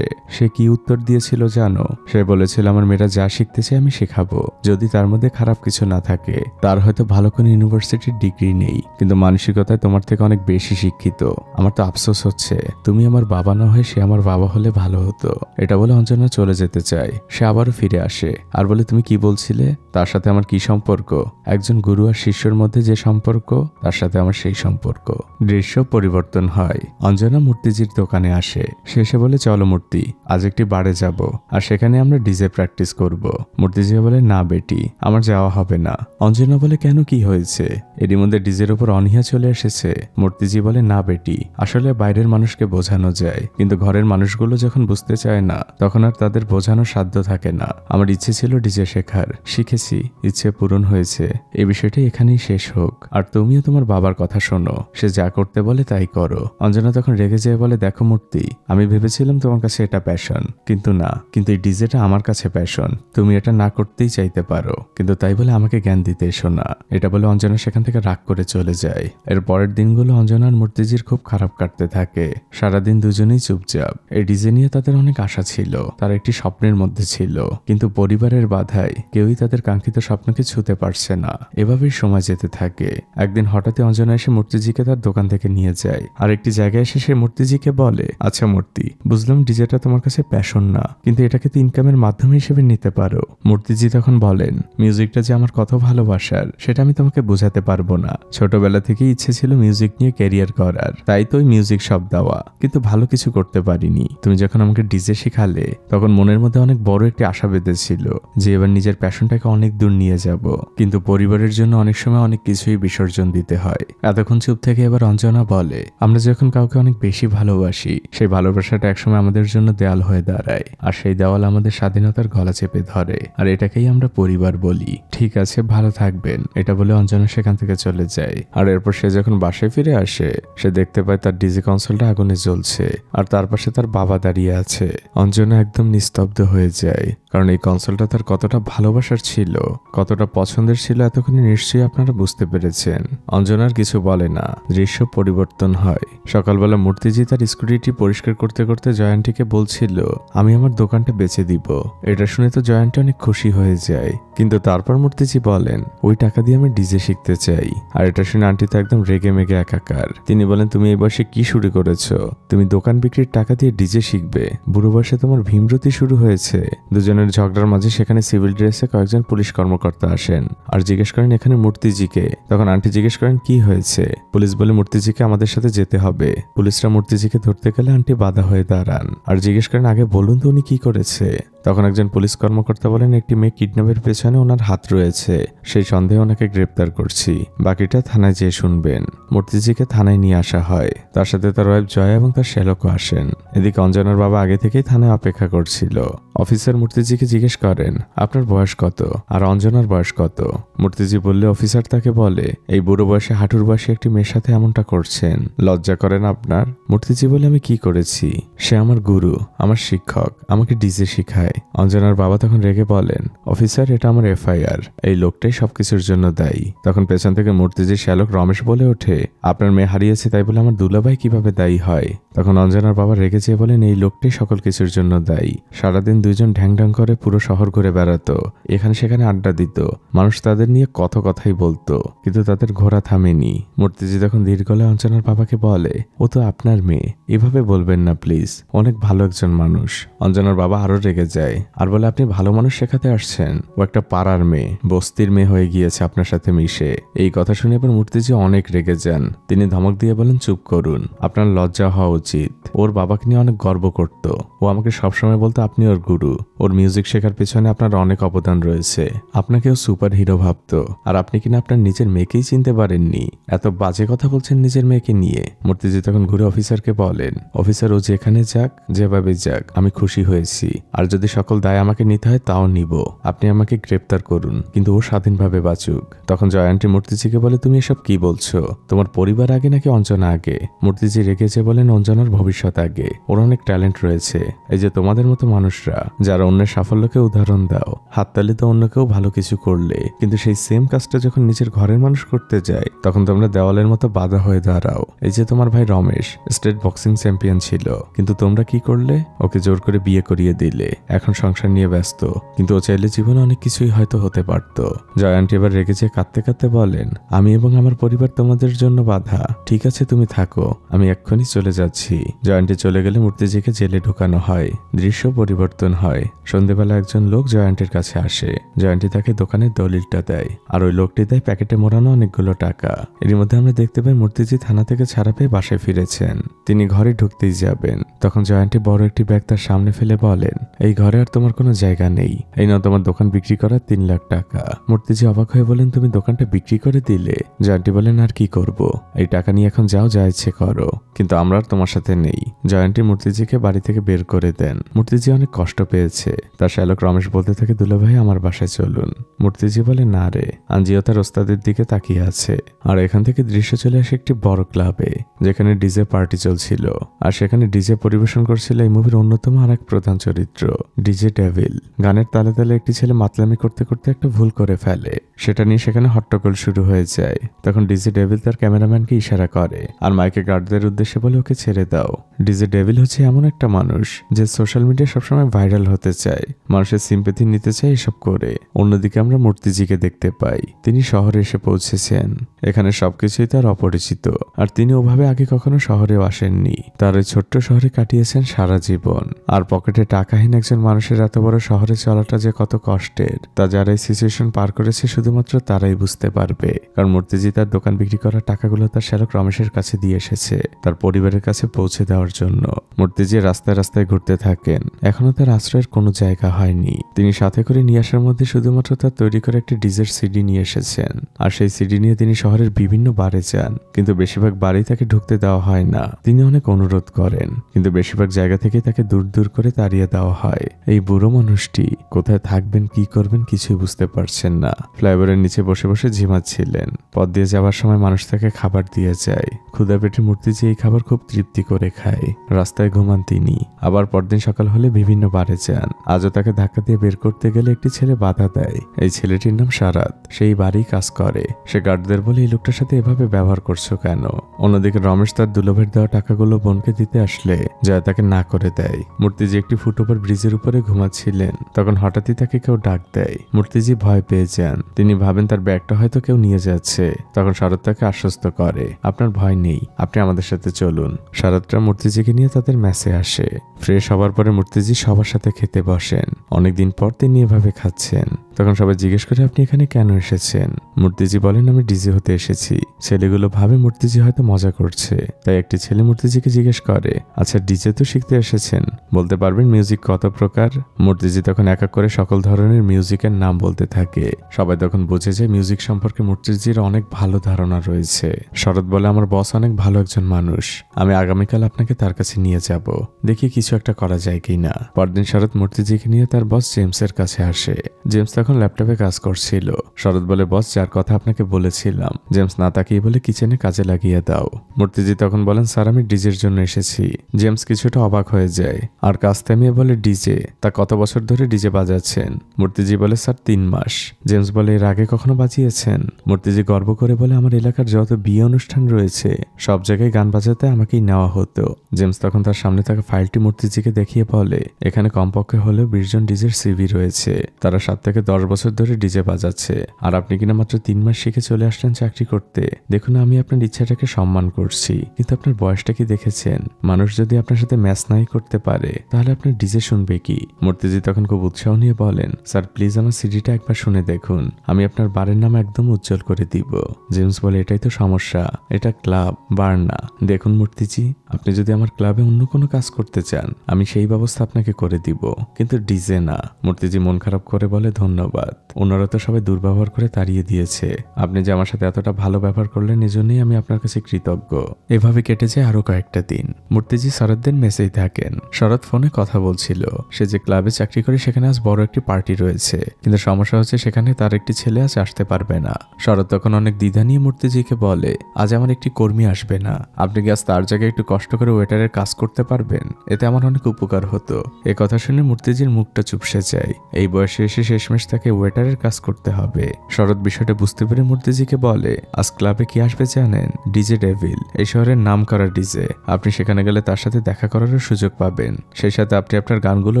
সে কি উত্তর দিয়েছিল জানো? সে বলেছিল, আমার মেয়েরা যা শিখতে চায় আমি শেখাবো, যদি তার মধ্যে খারাপ কিছু না থাকে। তার হয়তো ভালো কোনো ইউনিভার্সিটির ডিগ্রি নেই, কিন্তু মানসিকতায় তোমার থেকে অনেক বেশি শিক্ষিত। আমার তো আফসোস হচ্ছে তুমি আমার বাবা না হয়ে সে আমার বাবা হলে ভালো হতো। এটা বলে অঞ্জনা চলে যেতে চায়। সে আবারও ফিরে আসে আর বলে, তুমি কি বলছিলে? তার সাথে আমার কি সম্পর্ক? একজন গুরু আর শিষ্যর মধ্যে যে সম্পর্ক, তার সাথে আমার সেই সম্পর্ক। দৃশ্য পরিবর্তন হয়। অঞ্জনা মূর্তিজির দোকানে আসে। সে এসে বলে, চলো মূর্তি, আজ একটি বারে যাব, আর সেখানে আমরা ডিজে প্র্যাকটিস করব। মূর্তিজি বলে, না বেটি, আমার যাওয়া হবে না। অঞ্জনা বলে, কেন, কি হয়েছে? এরই মধ্যে ডিজের উপর অনীহা চলে এসেছে। মূর্তিজি বলে, না বেটি, আসলে বাইরের মানুষকে বোঝানো যায়, কিন্তু ঘরের মানুষগুলো যখন বুঝতে চায় না তখন আর তাদের বোঝানোর সাধ্য থাকে না। আমার ইচ্ছে ছিল ডিজে শেখার, শিখেছি, ইচ্ছে পূরণ হয়েছে। এই বিষয়টি এখানেই শেষ হোক, আর তুমিও তোমার বাবার কথা শোনো, সে যা করতে বলে তাই করো। অঞ্জনা তখন রেগে যেয়ে বলে, দেখো মূর্তি, আমি ভেবেছিলাম তোমার কাছে এটা প্যাশন, কিন্তু না, কিন্তু এই ডিজেটা আমার কাছে প্যাশন। তুমি এটা না করতেই চাইতে পারো, কিন্তু তাই বলে আমাকে জ্ঞান দিতে এসো না। এটা বলে অঞ্জনা সেখান থেকে রাগ করে চলে যায়। এর পরের দিনগুলো অঞ্জনা আর মূর্তিজির খুব খারাপ কাটতে থাকে। সারাদিন দুজনেই চুপচাপ। এই ডিজে নিয়ে তাদের অনেক আশা ছিল, তার একটি স্বপ্নের মধ্যে ছিল, কিন্তু পরিবারের বাধায় কেউই তাদের কাঙ্ক্ষিত স্বপ্নকে ছুঁতে পারছে না। এভাবেই সময় যেতে থাকে। একদিন হঠাৎই অঞ্জনা এসে মূর্তিজিকে তার দোকান থেকে নিয়ে যায়, আর একটি জায়গায় এসে সে মূর্তিজিকে বলে, আচ্ছা মূর্তি, বুঝলাম ডিজেটা তোমার কাছে প্যাশন না, কিন্তু এটাকে তো ইনকামের মাধ্যম হিসেবে নিতে পারো। মূর্তিজি তখন বলেন, মিউজিকটা যে আমার কত ভালোবাসার সেটা আমি তোমাকে বোঝাতে পারবো না। ছোটবেলা থেকেই ইচ্ছে ছিল মিউজিক নিয়ে ক্যারিয়ার করার, তাই তো ওই মিউজিক শপ দেওয়া, কিন্তু ভালো কিছু করতে পারিনি। তুমি যখন আমাকে ডিজে শিখালে তখন মনের মধ্যে অনেক বড় একটি আশা বেঁধেছিল যে এবার নিজের প্যাশনটাকে অনেক দূর নিয়ে যাব, কিন্তু পরিবারের জন্য অনেক সময় অনেক কিছুই বিসর্জন দিতে হয়। এতক্ষণ চুপ থেকে এবার অঞ্জনা বলে, আমরা যখন কাউকে অনেক বেশি ভালোবাসি সেই ভালোবাসাটা একসময় আমাদের জন্য দেয়াল হয়ে দাঁড়ায়, আর সেই দেওয়াল আমাদের স্বাধীনতার গলা চেপে ধরে, আর এটাকেই আমরা পরিবার বলি। ঠিক আছে, ভালো থাকবেন, এটা বলে অঞ্জনা সেখান থেকে চলে যায়। আর এরপর সে যখন বাসায় ফিরে আসে সে দেখতে পায় তার ডিজে কনসোলটা আগুনে জ্বলছে, আর তার পাশে তার বাবা দাঁড়িয়ে আছে। অঞ্জনা একদম নিস্তব্ধ হয়ে যায়, কারণ এই কনসোলটা তার কতটা ভালোবাসার ছিল, কতটা পছন্দের ছিল এতক্ষণে নিশ্চয়ই আপনারা বুঝতে পেরেছেন। অঞ্জনার কিছু বলে না। দৃশ্য পরিবর্তন হয়। সকালবেলা মূর্তিজি তার স্কুটিটি পরিষ্কার করতে করতে জয়ান্টিকে বলছিল, আমি আমার দোকানটা বেচে দিব। এটা শুনে তো জয়ান্টি অনেক খুশি হয়ে যায়, কিন্তু তারপর মূর্তিজি বলেন, ওই টাকা দিয়ে আমি ডিজে শিখতে চাই। আর এটা শুনে আন্টি তো একদম রেগে মেগে একাকার। তিনি বলেন, তুমি এই বয়সে কি শুরু করেছো? তুমি দোকান বিক্রির টাকা দিয়ে ডিজে শিখবে? বুড়ো বয়সে তোমার ভীমরতি শুরু হয়েছে। দুজনের ঝগড়ার মাঝে সেখানে সিভিল ড্রেসে কয়েকজন পুলিশ কর্মকর্তা আসেন আর জিজ্ঞেস করেন এখানে মূর্তিজিকে। তখন আন্টি জিজ্ঞেস করেন, কি হয়েছে? পুলিশ বলে, মূর্তিজিকে আমাদের সাথে যেতে হবে। পুলিশরা মূর্তিজিকে ধরতে গেলে আন্টি বাধা হয়ে দাঁড়ান আর জিজ্ঞেস করেন, আগে বলুন তো উনি কি করেছে? তখন একজন পুলিশ কর্মকর্তা বলেন, একটি মেয়ে কিডন্যাপের পেছনে ওনার হাত রয়েছে, সেই সন্দেহে ওনাকে গ্রেপ্তার করছি, বাকিটা থানায় যেয়ে শুনবেন। মূর্তিজিকে থানায় নিয়ে আসা হয়। তার সাথে তার ওয়াইফ জয়া এবং তার শ্যালকও আসেন। এদিকে অঞ্জনার বাবা আগে থেকেই থানায় অপেক্ষা করছিল। অফিসার মূর্তিজিকে জিজ্ঞেস করেন, আপনার বয়স কত আর অঞ্জনার বয়স কত? মূর্তিজি বললে অফিসার তাকে বলে, এই বুড়ো বয়সে হাঁটুর বয়সে একটি মেয়ের সাথে এমনটা করছেন, লজ্জা করেন আপনার? মূর্তিজি বলে, আমি কি করেছি? সে আমার গুরু, আমার শিক্ষক, আমাকে ডিজে শিখায়। অঞ্জনার বাবা তখন রেগে বলেন, অফিসার এটা আমার এফআইআর, এই লোকটাই সবকিছুর জন্য দায়ী। তখন পেছন থেকে মূর্তিজির শ্যালক রমেশ বলে ওঠে, আপনার মেয়ে হারিয়েছে তাই বলে আমার দুলাভাই কিভাবে দায়ী হয়? তখন অঞ্জনার বাবা রেগে চেয়ে বলেন, এই লোকটাই সকল কিছুর জন্য দায়ী। সারাদিন দুইজন ঢ্যাং করে পুরো শহর ঘুরে বেড়াতো, এখানে সেখানে আড্ডা দিত, মানুষ তাদের নিয়ে কত কথাই বলতো, কিন্তু তাদের ঘোড়া থামেনি। মূর্তিজি তখন ধীর গলায় অঞ্জনার বাবাকে বলে, ও তো আপনার মেয়ে, এভাবে বলবেন না প্লিজ, অনেক ভালো একজন মানুষ। অঞ্জনার বাবা আরো রেগে যায় আর বলে, আপনি ভালো মানুষ শেখাতে আসছেন? ও একটা পাড়ার মেয়ে, বস্তির মেয়ে হয়ে গিয়েছে আপনার সাথে মিশে। এই কথা শুনে এবার মূর্তিজি অনেক রেগে যান। তিনি ধমক দিয়ে বলেন, চুপ করুন, আপনার লজ্জা হওয়া উচিত। ওর বাবাকে নিয়ে অনেক গর্ব করত, ও আমাকে সবসময় বলতো আপনি ওর গুরু, ওর মিউজিক শেখার পেছনে আপনার অনেক অবদান রয়েছে, আপনাকেও সুপার হিরো ভাবতো, আর আপনি কিনা আপনার নিজের মেয়েকেই চিনতে পারেননি। এত বাজে কথা বলছেন নিজের মেয়েকে নিয়ে। মূর্তিজি তখন ঘুরে অফিসারকে বলেন, অফিসার ও যেখানে যাক, যেভাবে যাক, আমি খুশি হয়েছি, আর যদি সকল দায় আমাকে নিতে হয় তাও নিব, আপনি আমাকে গ্রেপ্তার করুন, কিন্তু ও স্বাধীনভাবে বাঁচুক। তখন জয়ান্টি মূর্তিজিকে বলে, তুমি এসব কি বলছো? তোমার পরিবার আগে নাকি অঞ্জনা আগে? মূর্তিজি রেগেছে বলেন, অঞ্জনার ভবিষ্যৎ আগে, ওর অনেক ট্যালেন্ট রয়েছে। এই যে তোমাদের মতো মানুষরা যারা অন্যের সাফল্যকে উদাহরণ দাও, হাততালি তো অন্য কেউ ভালো কিছু করলে, কিন্তু সেই সেম কাজটা যখন নিজের ঘরের মানুষ করতে যায় তখন তোমরা দেওয়ালের মতো বাধা হয়ে দাঁড়াও। এই যে তোমার ভাই রমেশ স্টেট বক্সিং চ্যাম্পিয়ন ছিল, কিন্তু তোমরা কি করলে? ওকে জোর করে বিয়ে করিয়ে দিলে, এখন সংসার নিয়ে ব্যস্ত, কিন্তু ও চাইলে জীবনে অনেক কিছুই হয়তো হতে পারতো। জয়ান্টি এবার রেগেছে কাঁদতে কাঁদতে বলেন, আমি এবং আমার পরিবার তোমাদের জন্য বাধা। ঠিক আছে তুমি থাকো, আমি এক্ষুনি চলে যাচ্ছি। জয়ান্টি চলে গেলে মূর্তিজিকে জেলে ঢুকানো হয়। দৃশ্য পরিবর্তন হয়। সন্ধ্যেবেলা একজন লোক জয়ান্টির কাছে আসে। জয়ান্টি তাকে দোকানের দলিলটা দেয়, আর ওই লোকটি দেয় প্যাকেটে মোড়ানো অনেকগুলো টাকা। এর মধ্যে আমরা দেখতে পাই মূর্তিজি থানা থেকে ছাড়া পেয়ে বাসায় ফিরেছেন। তিনি ঘরে ঢুকতেই যাবেন, তখন জয়ান্টি বড় একটি ব্যাগ তার সামনে ফেলে বলেন, এই ঘরে আর তোমার কোনো জায়গা নেই, এই নাও তোমার দোকান বিক্রি করার 3 লাখ টাকা। মূর্তিজি অবাক হয়ে বলেন, তুমি দোকানটা বিক্রি করে দিলে? জয়ান্টি বলেন, আর কি করব, এই টাকা নিয়ে এখন যাও, যা ইচ্ছে করো, কিন্তু আমরা আর তোমার সাথে নেই। জয়ান্টি মূর্তিজিকে বাড়ি থেকে বের করে দেন। মূর্তিজি অনেক কষ্ট পেয়েছে। তার শ্যালক রমেশ বলতে থাকে, দুলাভাই আমার বাসায় চলুন। মূর্তিজি বলে, না রে। আঞ্জিও তার ওস্তাদের দিকে তাকিয়ে আছে। আর এখান থেকে দৃশ্য চলে আসে একটি বড় ক্লাবে, যেখানে ডিজে পার্টি চলছিল। আর সেখানে ডিজে পরিবেশন করছিল এই মুভির অন্যতম আর এক প্রধান চরিত্র, ডিজে ডেভিল। গানের তালে তালে একটি ছেলে মাতলামি করতে করতে একটা ভুল করে ফেলে, সেটা নিয়ে সেখানে হট্টগোল শুরু হয়ে যায়। তখন ডিজে ডেভিল তার ক্যামেরাম্যানকে ইশারা করে আর মাইকে গার্ডদের উদ্দেশ্যে বলে, ওকে ছেড়ে দাও। ডিজে ডেভিল হচ্ছে এমন একটা মানুষ যে সোশ্যাল মিডিয়া সবসময় ভাইরাল হতে চায়, মানুষের সিম্পেথি নিতে চায় এসব করে। অন্যদিকে আমরা মূর্তিজিকে দেখতে পাই, তিনি শহরে এসে পৌঁছেছেন। এখানে সবকিছুই তার অপরিচিত, আর তিনি ওভাবে আগে কখনো শহরেও আসেননি। তার ওই ছোট্ট শহরে কাটিয়েছেন সারা জীবন। আর পকেটে টাকাহীন একজন মানুষের এত বড় শহরে চলাটা যে কত কষ্টের, তা যারা এই সিচুয়েশন পার করেছে শুধুমাত্র তারাই বুঝতে পারবে। কারণ মূর্তিজি তার দোকান বিক্রি করা টাকাগুলো তার শ্যালক রমেশের কাছে দিয়ে এসেছে তার পরিবারের কাছে পৌঁছে দেওয়ার জন্য। মূর্তিজি রাস্তায় রাস্তায় ঘুরতে থাকেন, এখনো তার আশ্রয়ের কোনো জায়গা হয়নি। তিনি সাথে করে নিয়ে আসার মধ্যে শুধুমাত্র তার তৈরি করে একটি ডিজের সিডি নিয়ে এসেছেন, আর সেই সিডি নিয়ে তিনি শহরের বিভিন্ন বারে যান, কিন্তু বেশিরভাগ বারেই তাকে ঢুকতে দেওয়া হয় না। তিনি অনেক অনুরোধ করেন, কিন্তু বেশিরভাগ জায়গা থেকে তাকে দূর দূর করে তাড়িয়ে দেওয়া হয়। এই বুড়ো মানুষটি কোথায় থাকবেন, কি করবেন কিছুই বুঝতে পারছেন না। ফ্লাইওভারের নিচে বসে বসে ঝিমাচ্ছিলেন। পথ দিয়ে যাওয়ার সময় মানুষ তাকে খাবার দিয়ে যায়। ক্ষুধা পেটে মূর্তিজি এই খাবার খুব তৃপ্তি করে খায়। রাস্তায় ঘুমান তিনি। আবার পরদিন সকাল হলে বিভিন্ন বারে যান। আজও তাকে ধাক্কা দিয়ে বের করতে গেলে একটি ছেলে বাধা দেয়। এই ছেলেটির নাম সারাত, সেই বাড়ি কাজ করে। সে গার্ডদের বলে, এই লোকটার সাথে এভাবে ব্যবহার করছো কেন? অন্যদিকে রমেশ তার দুলাভের দেওয়া টাকাগুলো বোনকে দিতে আসলে জয়া তাকে না করে দেয়। মূর্তিজি একটি ফুটওভার ব্রিজের উপরে ঘুমাচ্ছিলেন, তখন হঠাৎই তাকে কেউ ডাক দেয়। মূর্তিজি ভয় পেয়ে যান। তিনি ভাবেন তার ব্যাগটা হয়তো কেউ নিয়ে যাচ্ছে। তখন শারদ তাকে আশ্বস্ত করে, আপনার ভয় নেই, আপনি আমাদের সাথে চলুন। শারদরা মূর্তিজিকে নিয়ে তাদের ম্যাচে আসে। ফ্রেশ হবার পরে মূর্তিজি সবার সাথে খেতে বসেন। অনেকদিন পর তিনি এভাবে খাচ্ছেন। তখন সবাই জিজ্ঞেস করে, আপনি এখানে কেন এসেছেন? মূর্তিজি বলেন, আমি ডিজে হতে এসেছি। ছেলেগুলো ভাবে মূর্তিজি হয়তো মজা করছে, তাই একটি ছেলে মূর্তিজিকে জিজ্ঞেস করে, আচ্ছা ডিজে তো শিখতে এসেছেন, বলতে পারবেন মিউজিক কত প্রকার? মূর্তিজি তখন এক এক করে সকল ধরনের মিউজিকের নাম বলতে থাকে। সবাই তখন বুঝে যায় মিউজিক সম্পর্কে মূর্তিজির অনেক ভালো ধারণা রয়েছে। শরৎ বলে, আমার বস অনেক ভালো একজন মানুষ, মানুষ। আমি আগামীকাল আপনাকে তার কাছে নিয়ে যাব, দেখি কিছু একটা করা যায় কিনা। পরদিন শরৎ মূর্তিজিকে নিয়ে তার বস জেমসের কাছে আসে। জেমস তখন ল্যাপটপে কাজ করছিল। শরৎ বলে, বস, যার কথা আপনাকে বলেছিলাম। জেমস না তাকিয়ে বলে, কিচেনে কাজে লাগিয়ে দাও। মূর্তিজি তখন বলেন, স্যার, আমি ডিজের জন্য এসেছি। জেমস কিছুটা অবাক হয়ে যায় আর কাজ থামিয়ে বলে, ডিজে? তা কত বছর ধরে ডিজে বাজাচ্ছেন? মূর্তিজি বলে, স্যার, 3 মাস। জেমস বলে, এর আগে কখনো বাজিয়েছেন? মূর্তিজি গর্ব করে বলে, আমার এলাকার যত বিয়ে অনুষ্ঠান রয়েছে সব জায়গায় গান বাজাতে আমাকেই নেওয়া হতো। জেমস তখন তার সামনে থাকা ফাইলটি মূর্তিজিকে দেখিয়ে বলে, এখানে কমপক্ষে হলেও 20 জন ডিজের সিভি রয়েছে। তারা 7 থেকে 10 বছর ধরে ডিজে বাজাচ্ছে, আর আপনি কিনা মাত্র 3 মাস শিখে চলে আসলেন চাকরি করতে। দেখুন, আমি আপনার ইচ্ছাটাকে সম্মান করছি, কিন্তু আপনার বয়সটা কি দেখেছেন? মানুষ যদি আপনার সাথে ম্যাচ নাই করতে পারে তাহলে আপনার ডিজে শুনবে কি? মূর্তিজি তখন খুব উৎসাহ নিয়ে বলেন, স্যার, প্লিজ আমার সিডিটা একবার শুনে দেখুন, আমি আপনার বারের নাম একদম উজ্জ্বল করে দিব। জেমস বলে, এটাই তো সমস্যা, এটা ক্লাব, বার না। দেখুন মূর্তিজি, আপনি যদি আমার ক্লাবে অন্য কোনো কাজ করতে চান আমি সেই ব্যবস্থা আপনাকে করে দিব, কিন্তু ডিজে না। মূর্তিজি মন খারাপ করে বলে, ধন্যবাদ, ওনারা তো সবাই দুর্ব্যবহার করে তাড়িয়ে দিয়েছে। আপনি যে আমার সাথে এতটা ভালো ব্যবহার করলেন এজন্যই আমি আপনার কাছে কৃতজ্ঞ। এভাবে কেটে যায় আরো কয়েকটা দিন। মূর্তিজি শরৎদের মেসেই থাকেন। শরৎ ফোনে কথা বলছিল, সে যে ক্লাবে চাকরি করে সেখানে আজ বড় একটি পার্টি রয়েছে, কিন্তু সমস্যা হচ্ছে সেখানে তার একটি ছেলে আজ আসতে পারবে না। শরৎ তখন অনেক দ্বিধা নিয়ে মূর্তিজিকে বলে, আজ আমার একটি কর্মী আসবে না, আপনি কি আজ তার জায়গায় একটু কষ্ট করে ওয়েটারের কাজ করতে পারবেন? এতে আমার অনেক উপকার হতো। এ কথা শুনে মূর্তিজির মুখটা চুপসে যায়। এই বয়সে এসে শেষমেশ তাকে ওয়েটারের কাজ করতে হবে। শরৎ বিষয়টা বুঝতে পেরে মূর্তিজিকে বলে, আজ ক্লাবে কি আসবে জানেন? ডিজে ডেভিল, এই শহরের নাম করা ডিজে। আপনি সেখানে গেলে তার সাথে দেখা করারও সুযোগ পাবেন, সেই সাথে আপনি আপনার গানগুলো